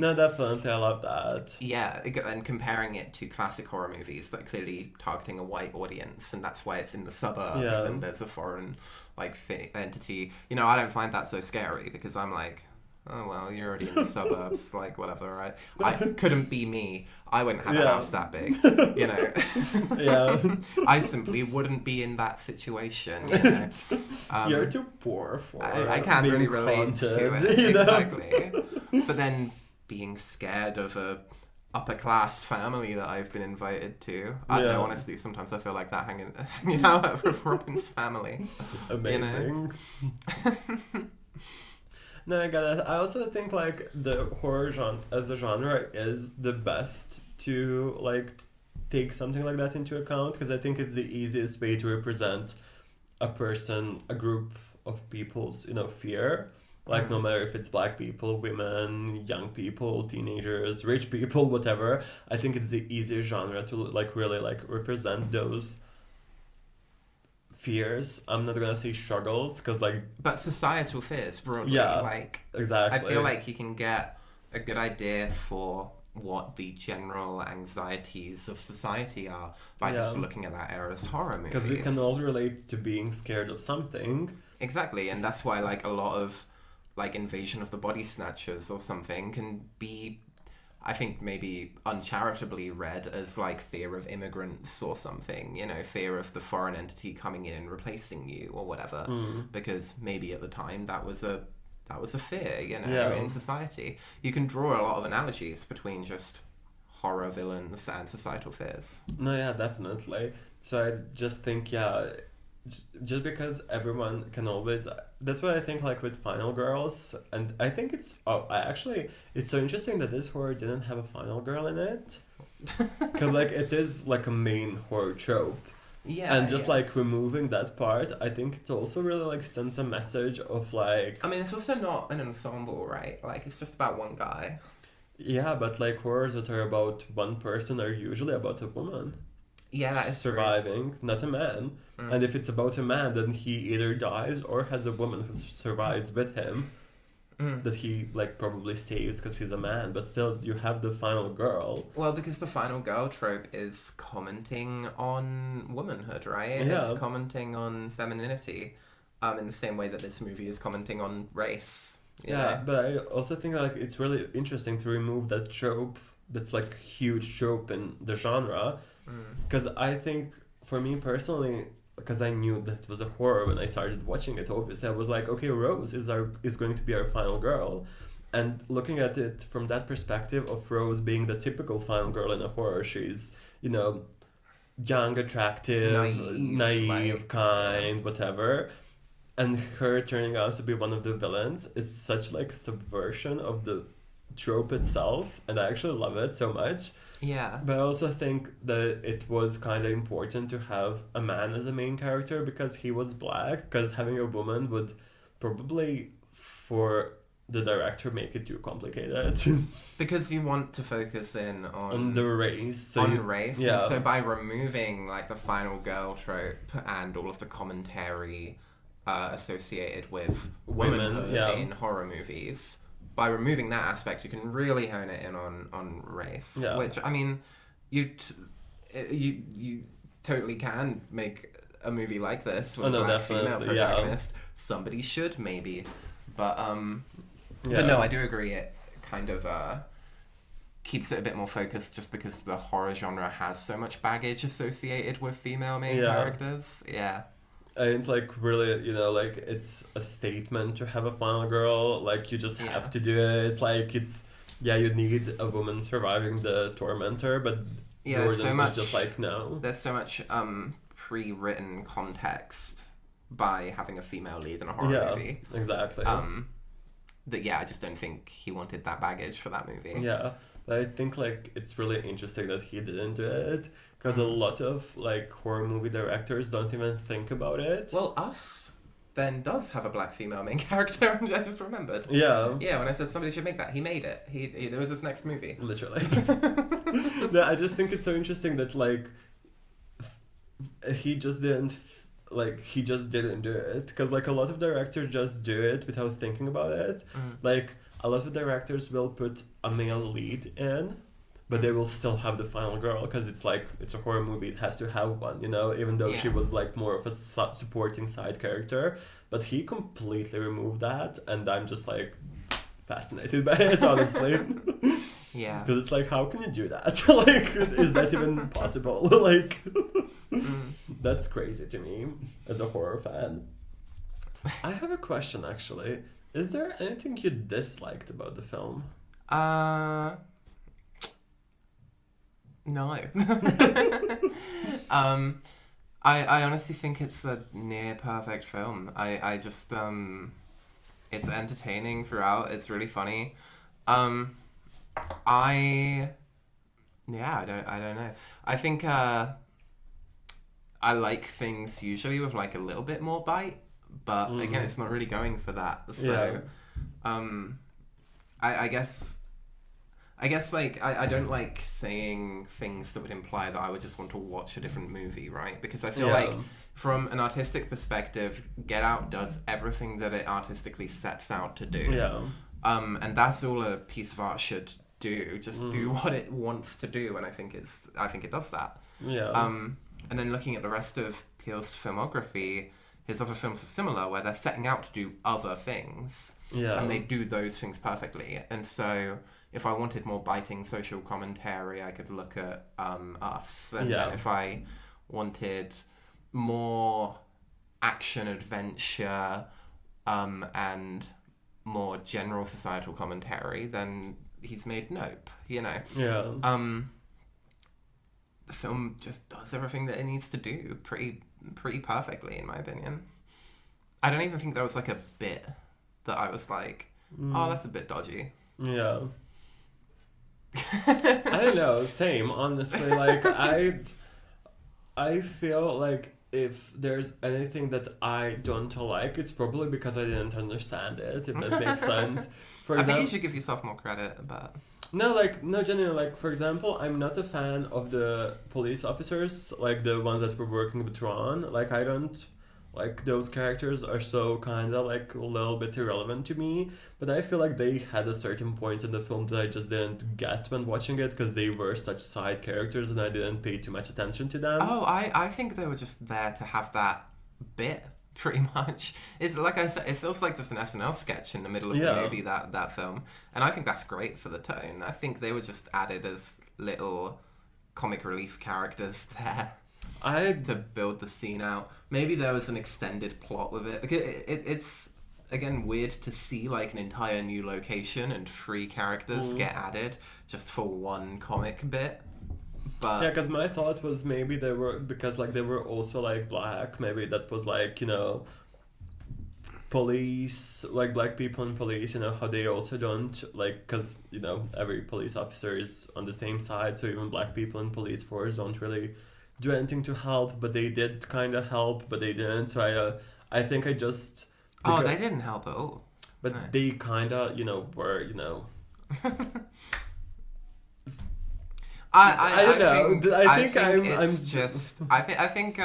No, definitely. I love that. Yeah, and comparing it to classic horror movies that are clearly targeting a white audience, and that's why it's in the suburbs and there's a foreign like entity. You know, I don't find that so scary because I'm like, oh well, you're already in the suburbs, like whatever, right? I couldn't be me. I wouldn't have a house that big, you know. Yeah. I simply wouldn't be in that situation. You know? You're too poor for I can't really relate to it. You know? Exactly. But then being scared of a upper class family that I've been invited to. I don't know, honestly, sometimes I feel like that hanging out with Robin's family. Amazing. You know? No, I get it. I also think like the horror genre as a genre is the best to like take something like that into account, because I think it's the easiest way to represent a group of people's, you know, fear. Like no matter if it's black people, women, young people, teenagers, rich people, whatever. I think it's the easiest genre to like really like represent those fears. I'm not gonna say struggles, because like, but societal fears broadly. Like, exactly. I feel like you can get a good idea for what the general anxieties of society are by just looking at that era's horror movies. Because we can all relate to being scared of something. Exactly, and that's why like a lot of like Invasion of the Body Snatchers or something can be, I think, maybe uncharitably read as like fear of immigrants or something, you know, fear of the foreign entity coming in and replacing you or whatever, because maybe at the time that was a fear, you know, in society. You can draw a lot of analogies between just horror villains and societal fears. No, yeah, definitely. So I just think, just because everyone can always, that's what I think, like with Final Girls, and I think it's so interesting that this horror didn't have a final girl in it, because like it is like a main horror trope, Yeah, and just yeah. like removing that part, I think it also really like sends a message of like, I mean, it's also not an ensemble, right? Like, it's just about one guy. yeah, but like horrors that are about one person are usually about a woman Yeah, that is true. surviving, not a man. Mm. And if it's about a man, then he either dies or has a woman who survives with him Mm. that he like probably saves because he's a man. But still, you have the final girl. Well, because the final girl trope is commenting on womanhood, right? Yeah. It's commenting on femininity, in the same way that this movie is commenting on race. you Yeah, know? but I also think like it's really interesting to remove that trope. That's like huge trope in the genre. Mm. Because I think, for me personally, because I knew that it was a horror when I started watching it, obviously, I was like, okay, Rose is going to be our final girl. And looking at it from that perspective of Rose being the typical final girl in a horror, she's, young, attractive, naive like, kind, whatever. And her turning out to be one of the villains is such like a subversion of the trope itself, and I actually love it so much. Yeah. But I also think that it was kind of important to have a man as a main character because he was black, because having a woman would probably, for the director, make it too complicated. Because you want to focus in On the race. So on you- race. yeah. And so by removing like the final girl trope and all of the commentary associated with Women, womanhood yeah. in horror movies, by removing that aspect, you can really hone it in on race. Yeah. Which, I mean, you totally can make a movie like this with Oh, no, a black female definitely, yeah. protagonist. Somebody should maybe, but yeah. but no, I do agree. It kind of keeps it a bit more focused, just because the horror genre has so much baggage associated with female main Yeah. characters. Yeah. And it's like really, like it's a statement to have a final girl. Like you just Yeah. have to do it. Like it's, you need a woman surviving the tormentor, but Yeah, there's Jordan so was much. just like, no. There's so much pre-written context by having a female lead in a horror Yeah, movie. exactly. That I just don't think he wanted that baggage for that movie. Yeah, but I think like it's really interesting that he didn't do it because a lot of like horror movie directors don't even think about it. Well, Us then does have a black female main character. I just remembered. Yeah, Yeah, when I said somebody should make that, he made it. He there was his next movie. literally. No, I just think it's so interesting that like he just didn't do it because like a lot of directors just do it without thinking about it. Like a lot of directors will put a male lead in, but they will still have the final girl because it's like it's a horror movie, it has to have one, even though she Yeah. was like more of a supporting side character. But he completely removed that, and I'm just like fascinated by it, honestly. Yeah. Because it's like, how can you do that? Like, is that even possible? Like, that's crazy to me as a horror fan. I have a question, actually. Is there anything you disliked about the film? No. I honestly think it's a near perfect film. I just it's entertaining throughout. It's really funny. I don't know. I think I like things usually with like a little bit more bite, but again, it's not really going for that. So, I guess like I don't like saying things that would imply that I would just want to watch a different movie, right? Because I feel like from an artistic perspective, Get Out does everything that it artistically sets out to do. Yeah. And that's all a piece of art should do. Just do what it wants to do, and I think it does that. Yeah. And then looking at the rest of Peele's filmography, his other films are similar, where they're setting out to do other things, and they do those things perfectly. And so, if I wanted more biting social commentary, I could look at Us. And then if I wanted more action adventure, and more general societal commentary, then he's made Nope. Yeah. The film just does everything that it needs to do pretty pretty perfectly, in my opinion. I don't even think there was like a bit that I was like, oh, that's a bit dodgy. Yeah. I don't know. Same, honestly. Like I feel like if there's anything that I don't like, it's probably because I didn't understand it. If that makes sense. For I think example, you should give yourself more credit, but no, genuinely. Like, for example, I'm not a fan of the police officers, like the ones that were working with Ron. Like, I don't like those characters are so kind of like a little bit irrelevant to me. But I feel like they had a certain point in the film that I just didn't get when watching it because they were such side characters and I didn't pay too much attention to them. oh, I think they were just there to have that bit. Pretty much, it's like I said. It feels like just an SNL sketch in the middle of the Yeah. movie. That film, and I think that's great for the tone. I think they were just added as little comic relief characters there I to build the scene out. Maybe there was an extended plot with it. Because it's again weird to see like an entire new location and 3 characters get added just for one comic bit. But Yeah, because my thought was maybe they were because like they were also like black. Maybe that was like police, like black people in police. How they also don't like because every police officer is on the same side. So even black people in police force don't really do anything to help, but they did kind of help, but they didn't. So I think I just they didn't help at all. but No. they kind of were I don't know. I think it's I'm just. I think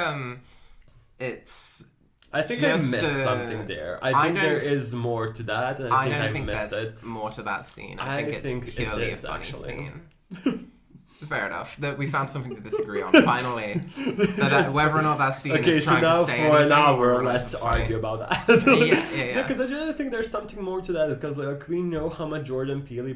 it's. I think Just, I missed something there. I think don't there f- is more to that, and I think don't I think missed there's it. more to that scene. I I think it's think it purely is, a funny actually. scene. Fair enough. That we found something to disagree on. Finally, whether or not that scene Okay, is so trying now to say for an anything hour, or let's it's funny. argue about that. Yeah. Because I really think there's something more to that. Because like we know how much Jordan Peele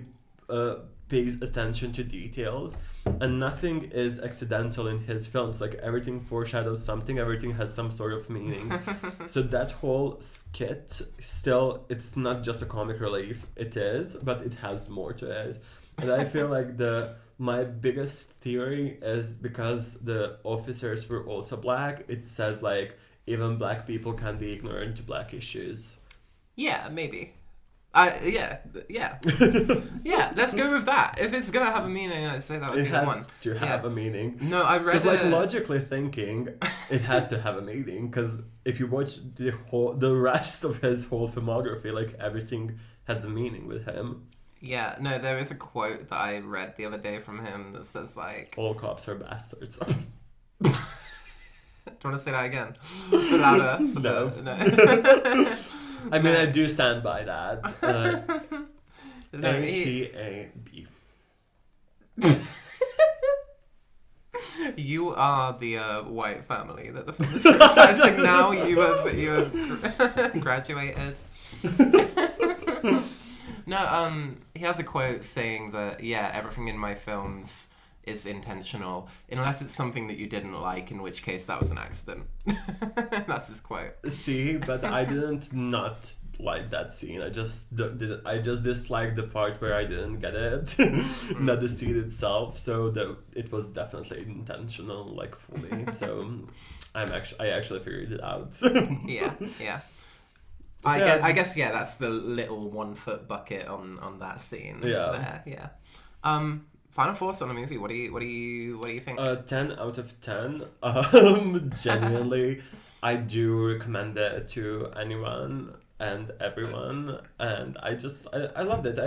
pays attention to details, and nothing is accidental in his films. Like everything foreshadows something. Everything has some sort of meaning. So that whole skit, still, it's not just a comic relief. It is, but it has more to it. And I feel like my biggest theory is because the officers were also black. It says like even black people can be ignorant to black issues. Yeah, maybe. Yeah. Yeah, let's go with that. If it's gonna have a meaning, I'd say that would It be the has one. to have a meaning. No, I read Because like it. logically thinking, it has to have a meaning. Because if you watch the rest of his whole filmography, like everything has a meaning with him. Yeah, no, there is a quote that I read the other day from him that says like, All cops are bastards. do you want to say that again? Louder. No. No. I mean, I do stand by that. No, ACAB. you are the white family that the film is criticizing now. You have graduated. No, he has a quote saying that, yeah, everything in my films is intentional, unless it's something that you didn't like, in which case that was an accident. That's his quote. See, but I didn't not like that scene. I just disliked the part where I didn't get it, not the scene itself. So it was definitely intentional, like fully. So I actually figured it out. Yeah. So, I guess that's the little 1 foot bucket on that scene. Yeah. There, yeah. Final thoughts on the movie. What do you think? 10 out of 10. Genuinely, I do recommend it to anyone and everyone, and I loved it.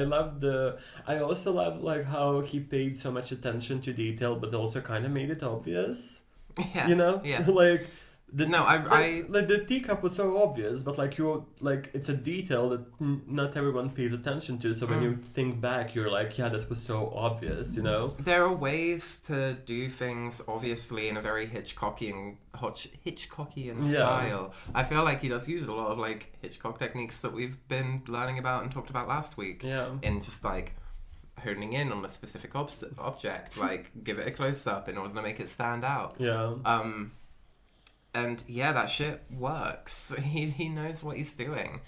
I also love like how he paid so much attention to detail, but also kind of made it obvious. Yeah. Yeah. Like the teacup was so obvious, but it's a detail that not everyone pays attention to. So when you think back, you're like, yeah, that was so obvious, There are ways to do things, obviously, in a very Hitchcockian style. I feel like he does use a lot of like Hitchcock techniques that we've been learning about and talked about last week. Yeah. In just like honing in on a specific object, like give it a close up in order to make it stand out. Yeah. And yeah, that shit works. He knows what he's doing.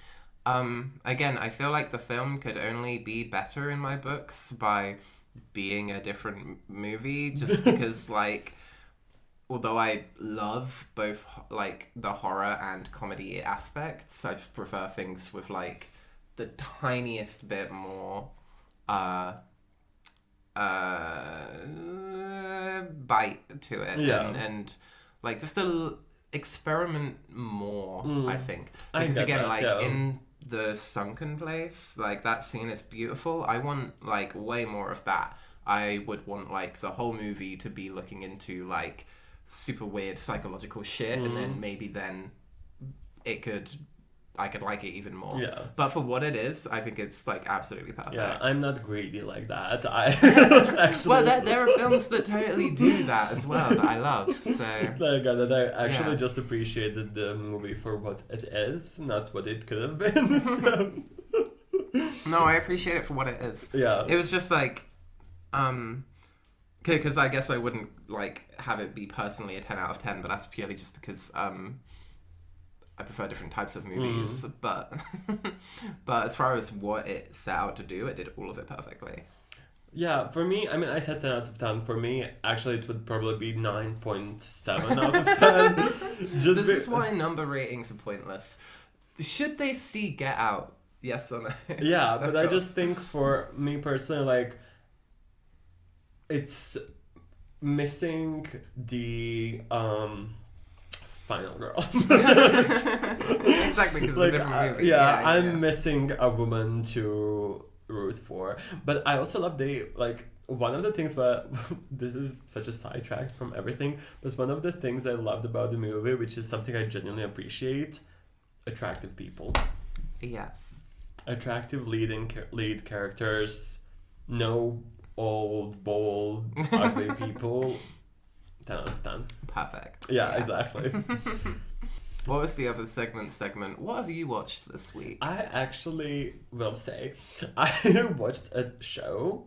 Again, I feel like the film could only be better in my books by being a different movie, just because like although I love both like the horror and comedy aspects, I just prefer things with like the tiniest bit more bite to it, Yeah. and like just experiment more. I think I because get again, that, like yeah. in the sunken place, like that scene is beautiful. I want like way more of that. I would want like the whole movie to be looking into like super weird psychological shit, and then maybe then I could like it even more. Yeah. But for what it is, I think it's like absolutely perfect. Yeah, I'm not greedy like that. I actually. Well, there are films that totally do that as well that I love. So Like that, I actually Yeah. just appreciated the movie for what it is, not what it could have been. So, no, I appreciate it for what it is. yeah. It was just like, because I guess I wouldn't like have it be personally a 10 out of 10, but that's purely just because I prefer different types of movies. But but as far as what it set out to do, it did all of it perfectly. Yeah, for me, I mean, I said 10 out of 10. For me, actually, it would probably be 9.7 out of 10. Just This is why number ratings are pointless. Should they see Get Out? Yes or no? Yeah, Of but I course. just think for me personally, like, it's missing the final girl. Exactly, because Like, it's a different movie. I'm missing a woman to root for. But I also love one of the things that this is such a sidetrack from everything, but one of the things I loved about the movie, which is something I genuinely appreciate, attractive people. Yes. Attractive lead characters, no old, bold, ugly people. 10 out of 10. Perfect. Yeah, exactly. What was the other segment? What have you watched this week? I actually will say, I watched a show,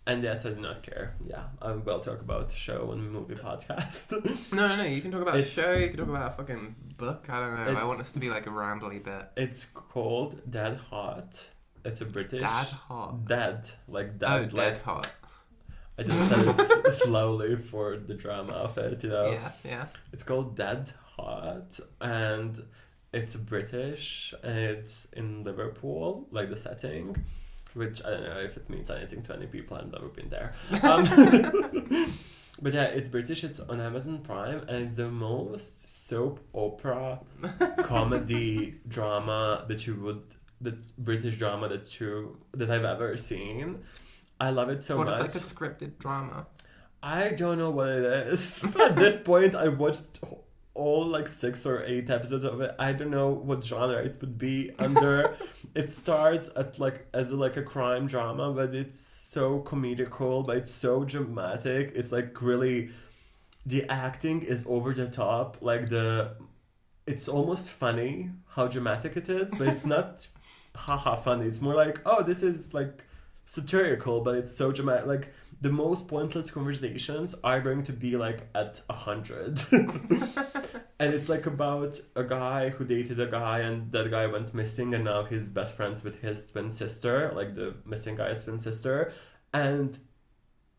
and yes, I do not care. Yeah, I will talk about show and movie podcast. No. You can talk about a It's- show. You can talk about a fucking book. I don't know. I It's- want this to be like a rambly bit. It's called Dead Hot. It's a British... Dad hot. Dead. Like Oh, dead. dead like, hot. I just said it slowly for the drama of it, you know? Yeah. It's called Dead Hot, and it's British, and it's in Liverpool, like the setting, which I don't know if it means anything to any people. I've never been there. But yeah, it's British. It's on Amazon Prime, and it's the most soap opera comedy drama British drama that I've ever seen. I love it so What, much. it's like a scripted drama. I don't know what it is. At this point, I watched all like 6 or 8 episodes of it. I don't know what genre it would be under. It starts as a crime drama, but it's so comedical, but it's so dramatic. It's like really, the acting is over the top. Like it's almost funny how dramatic it is, but it's not haha funny. It's more like, oh, this is like satirical, but it's so dramatic. Like the most pointless conversations are going to be like at 100. And it's like about a guy who dated a guy, and that guy went missing, and now he's best friends with his twin sister, like the missing guy's twin sister, and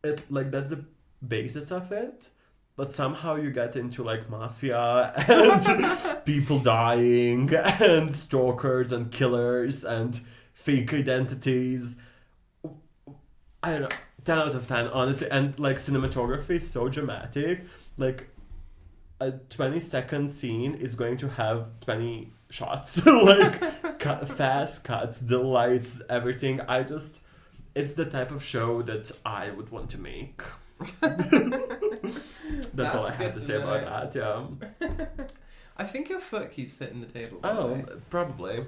it like that's the basis of it. But somehow you get into like mafia and people dying and stalkers and killers and fake identities. I don't know, 10 out of 10, honestly. And like cinematography is so dramatic. Like a 20-second scene is going to have 20 shots. Like fast cuts, the lights, everything. It's the type of show that I would want to make. That's all I have to say about that, yeah. I think your foot keeps hitting the table. Oh, probably.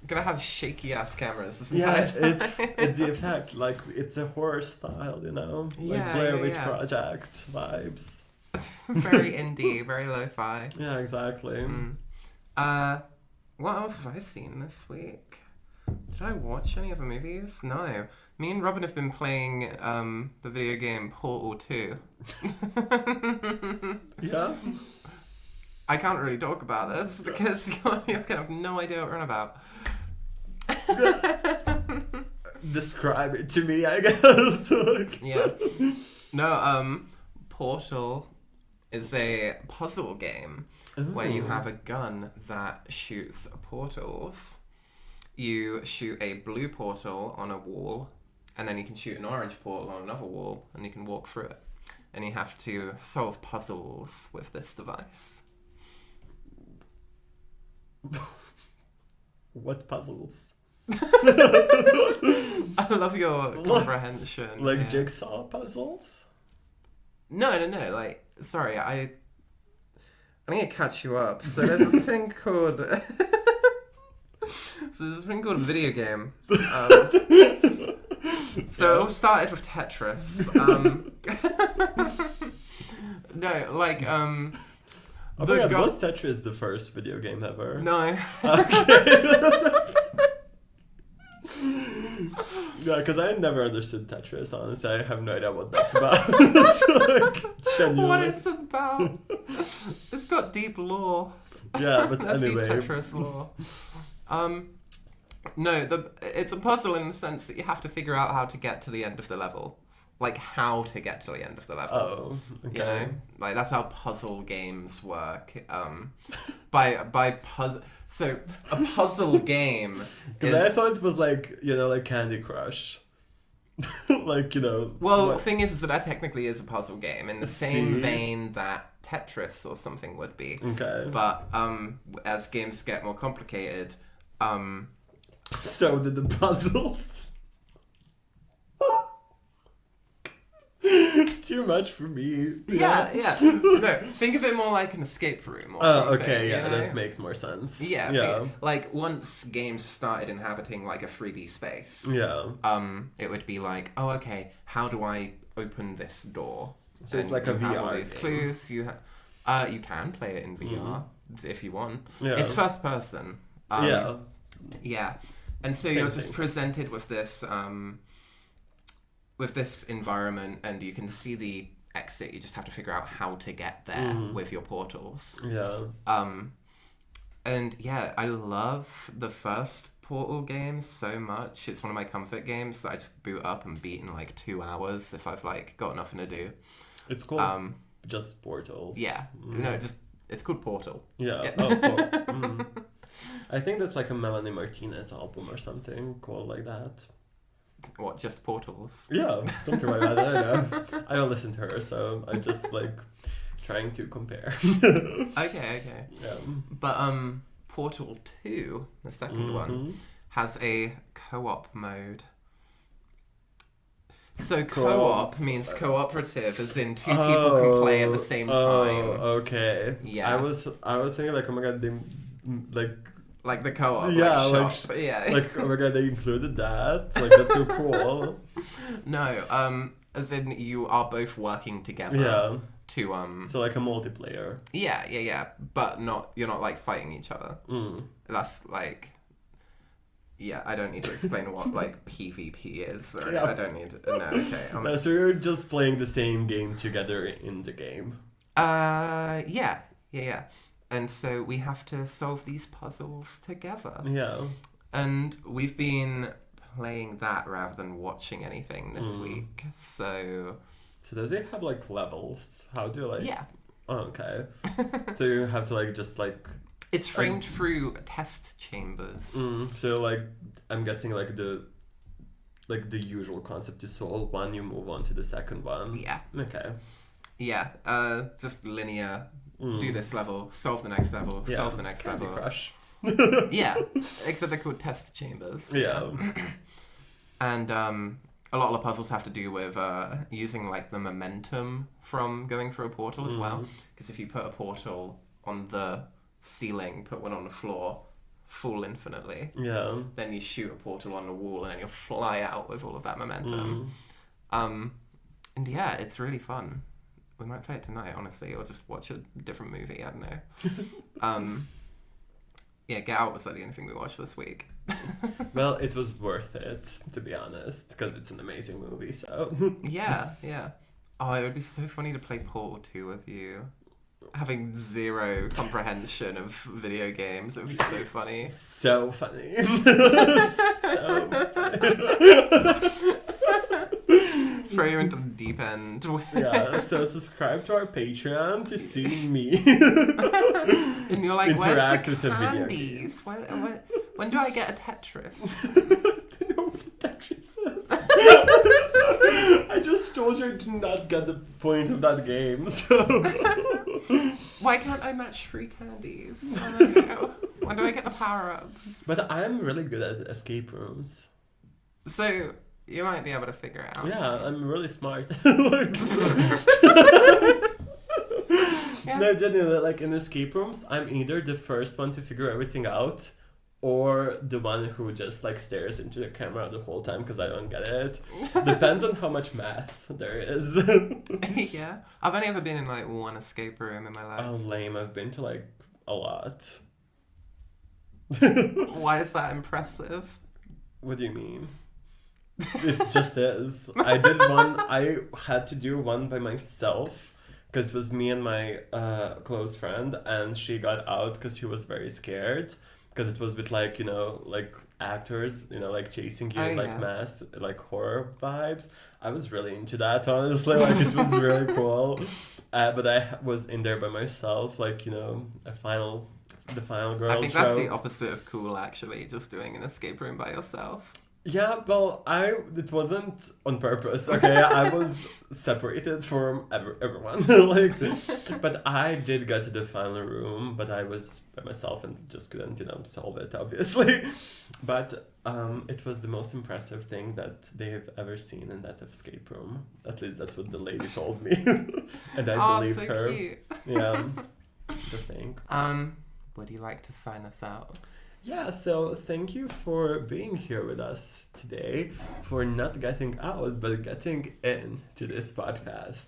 Gonna have shaky ass cameras this Yeah, entire time. it's the effect. Like, it's a horror style, you know? Like Yeah, Blair yeah, Witch yeah. Project vibes. Very indie, very lo-fi. Yeah, exactly. What else have I seen this week? Did I watch any other movies? No. Me and Robin have been playing the video game Portal 2. Yeah? I can't really talk about this because you kind of no idea what we're on about. Describe it to me, I guess. Like, Yeah. No, Portal It's a puzzle game where you have a gun that shoots portals. You shoot a blue portal on a wall, and then you can shoot an orange portal on another wall, and you can walk through it. And you have to solve puzzles with this device. What puzzles? I love your comprehension. Like yeah. jigsaw puzzles? No. Like, sorry, I need to catch you up. So there's this thing called. So there's this thing called a video game. So it all started with Tetris. No, like Oh my god, was Tetris the first video game ever? No. Yeah, because I never understood Tetris, honestly. I have no idea what that's about. It's like, genuinely. What it's about. It's got deep lore. Yeah, but That's anyway. deep Tetris lore. No, it's a puzzle in the sense that you have to figure out how to get to the end of the level. Like, how to get to the end of the level. Oh, okay. You know? Like, that's how puzzle games work. By puzzle... So, a puzzle game Because I thought it was like, you know, like Candy Crush. Like, you know... Well, the thing is that that technically is a puzzle game in the same See? vein that Tetris or something would be. Okay. But as games get more complicated, So did the puzzles. Too much for me. yeah. No, think of it more like an escape room or something. Oh, okay, yeah, you know? that makes more sense. Yeah, Yeah. like once games started inhabiting like a 3D space, Yeah. it would be like, oh, okay, how do I open this door? So it's And like a you have all VR these game. clues. You can play it in VR if you want. Yeah. It's first person. Yeah. Yeah, and so Same you're just thing. presented with this environment, and you can see the exit. You just have to figure out how to get there with your portals. Yeah. And yeah, I love the first Portal game so much. It's one of my comfort games that I just boot up and beat in like 2 hours if I've like got nothing to do. It's called just Portals. Yeah, no, it's called Portal. Yeah. Yeah. Oh, cool. I think that's like a Melanie Martinez album or something called like that. What, just Portals? Yeah, something like that. I don't know. I don't listen to her, so I'm just like trying to compare. Okay. Yeah. But Portal 2, the second one, has a co-op mode. So co-op means cooperative, as in two people can play at the same time. Oh, okay. Yeah. I was thinking like, oh my god, they Like the co-op, Yeah, like shop. Yeah. like oh my god, they included that. Like that's so cool. No, as in you are both working together. Yeah. To So like a multiplayer. Yeah. But you're not like fighting each other. That's like. Yeah, I don't need to explain what like PvP is. Or Yeah. I don't need to. No, okay. No, so you're just playing the same game together in the game. Yeah. And so we have to solve these puzzles together. Yeah. And we've been playing that rather than watching anything this week. So does it have like levels? How do you like? yeah, Oh, okay. So you have to like just like. it's framed through test chambers. So like I'm guessing like the usual concept, you solve one, you move on to the second one. Yeah. Okay. Yeah. Just linear. Do this level, solve the next level, Yeah. solve the next Candy level. Crush. Yeah. Except they're called test chambers. Yeah. And a lot of the puzzles have to do with using like the momentum from going through a portal as well. Because if you put a portal on the ceiling, put one on the floor, fall infinitely. Yeah. Then you shoot a portal on the wall, and then you'll fly out with all of that momentum. And yeah, it's really fun. We might play it tonight, honestly, or just watch a different movie. I don't know. Yeah, Get Out was like the only thing we watched this week. Well, it was worth it, to be honest, because it's an amazing movie. So. Yeah. Oh, it would be so funny to play Portal 2 with you. Having zero comprehension of video games, it would be so funny. So funny. So funny. throw you into the deep end. Yeah, so subscribe to our Patreon to see me And you're like, interact where's with the the video candies? games. When do I get a Tetris? I don't know what the Tetris is. I just told her to not get the point of that game, so... Why can't I match free candies? I don't know. When do I get the power-ups? But I'm really good at escape rooms. So, you might be able to figure it out. Yeah, I'm really smart. Yeah. No, genuinely, like in escape rooms, I'm either the first one to figure everything out, or the one who just like stares into the camera the whole time because I don't get it. Depends on how much math there is. Yeah. I've only ever been in like one escape room in my life. Oh, lame. I've been to like a lot. Why is that impressive? What do you mean? It just is. I did one. I had to do one by myself because it was me and my close friend, and she got out because she was very scared because it was with like, you know, like actors, you know, like chasing you, Oh, like yeah. mass, like horror vibes. I was really into that, honestly. Like it was really cool. But I was in there by myself, like, you know, the final girl I think show. that's the opposite of cool, actually, just doing an escape room by yourself. Yeah, well, it wasn't on purpose, okay? I was separated from everyone, like, but I did get to the final room, but I was by myself and just couldn't, you know, solve it, obviously. But it was the most impressive thing that they have ever seen in that escape room. At least that's what the lady told me, and I believed so her. Cute. Yeah, just saying. Would you like to sign us out? Yeah, so thank you for being here with us today, for not getting out, but getting in to this podcast.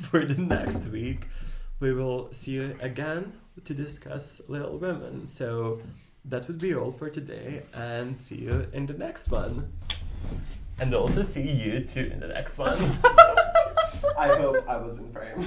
For the next week, we will see you again to discuss Little Women. So that would be all for today, and see you in the next one. And also see you too in the next one. I hope I was in frame.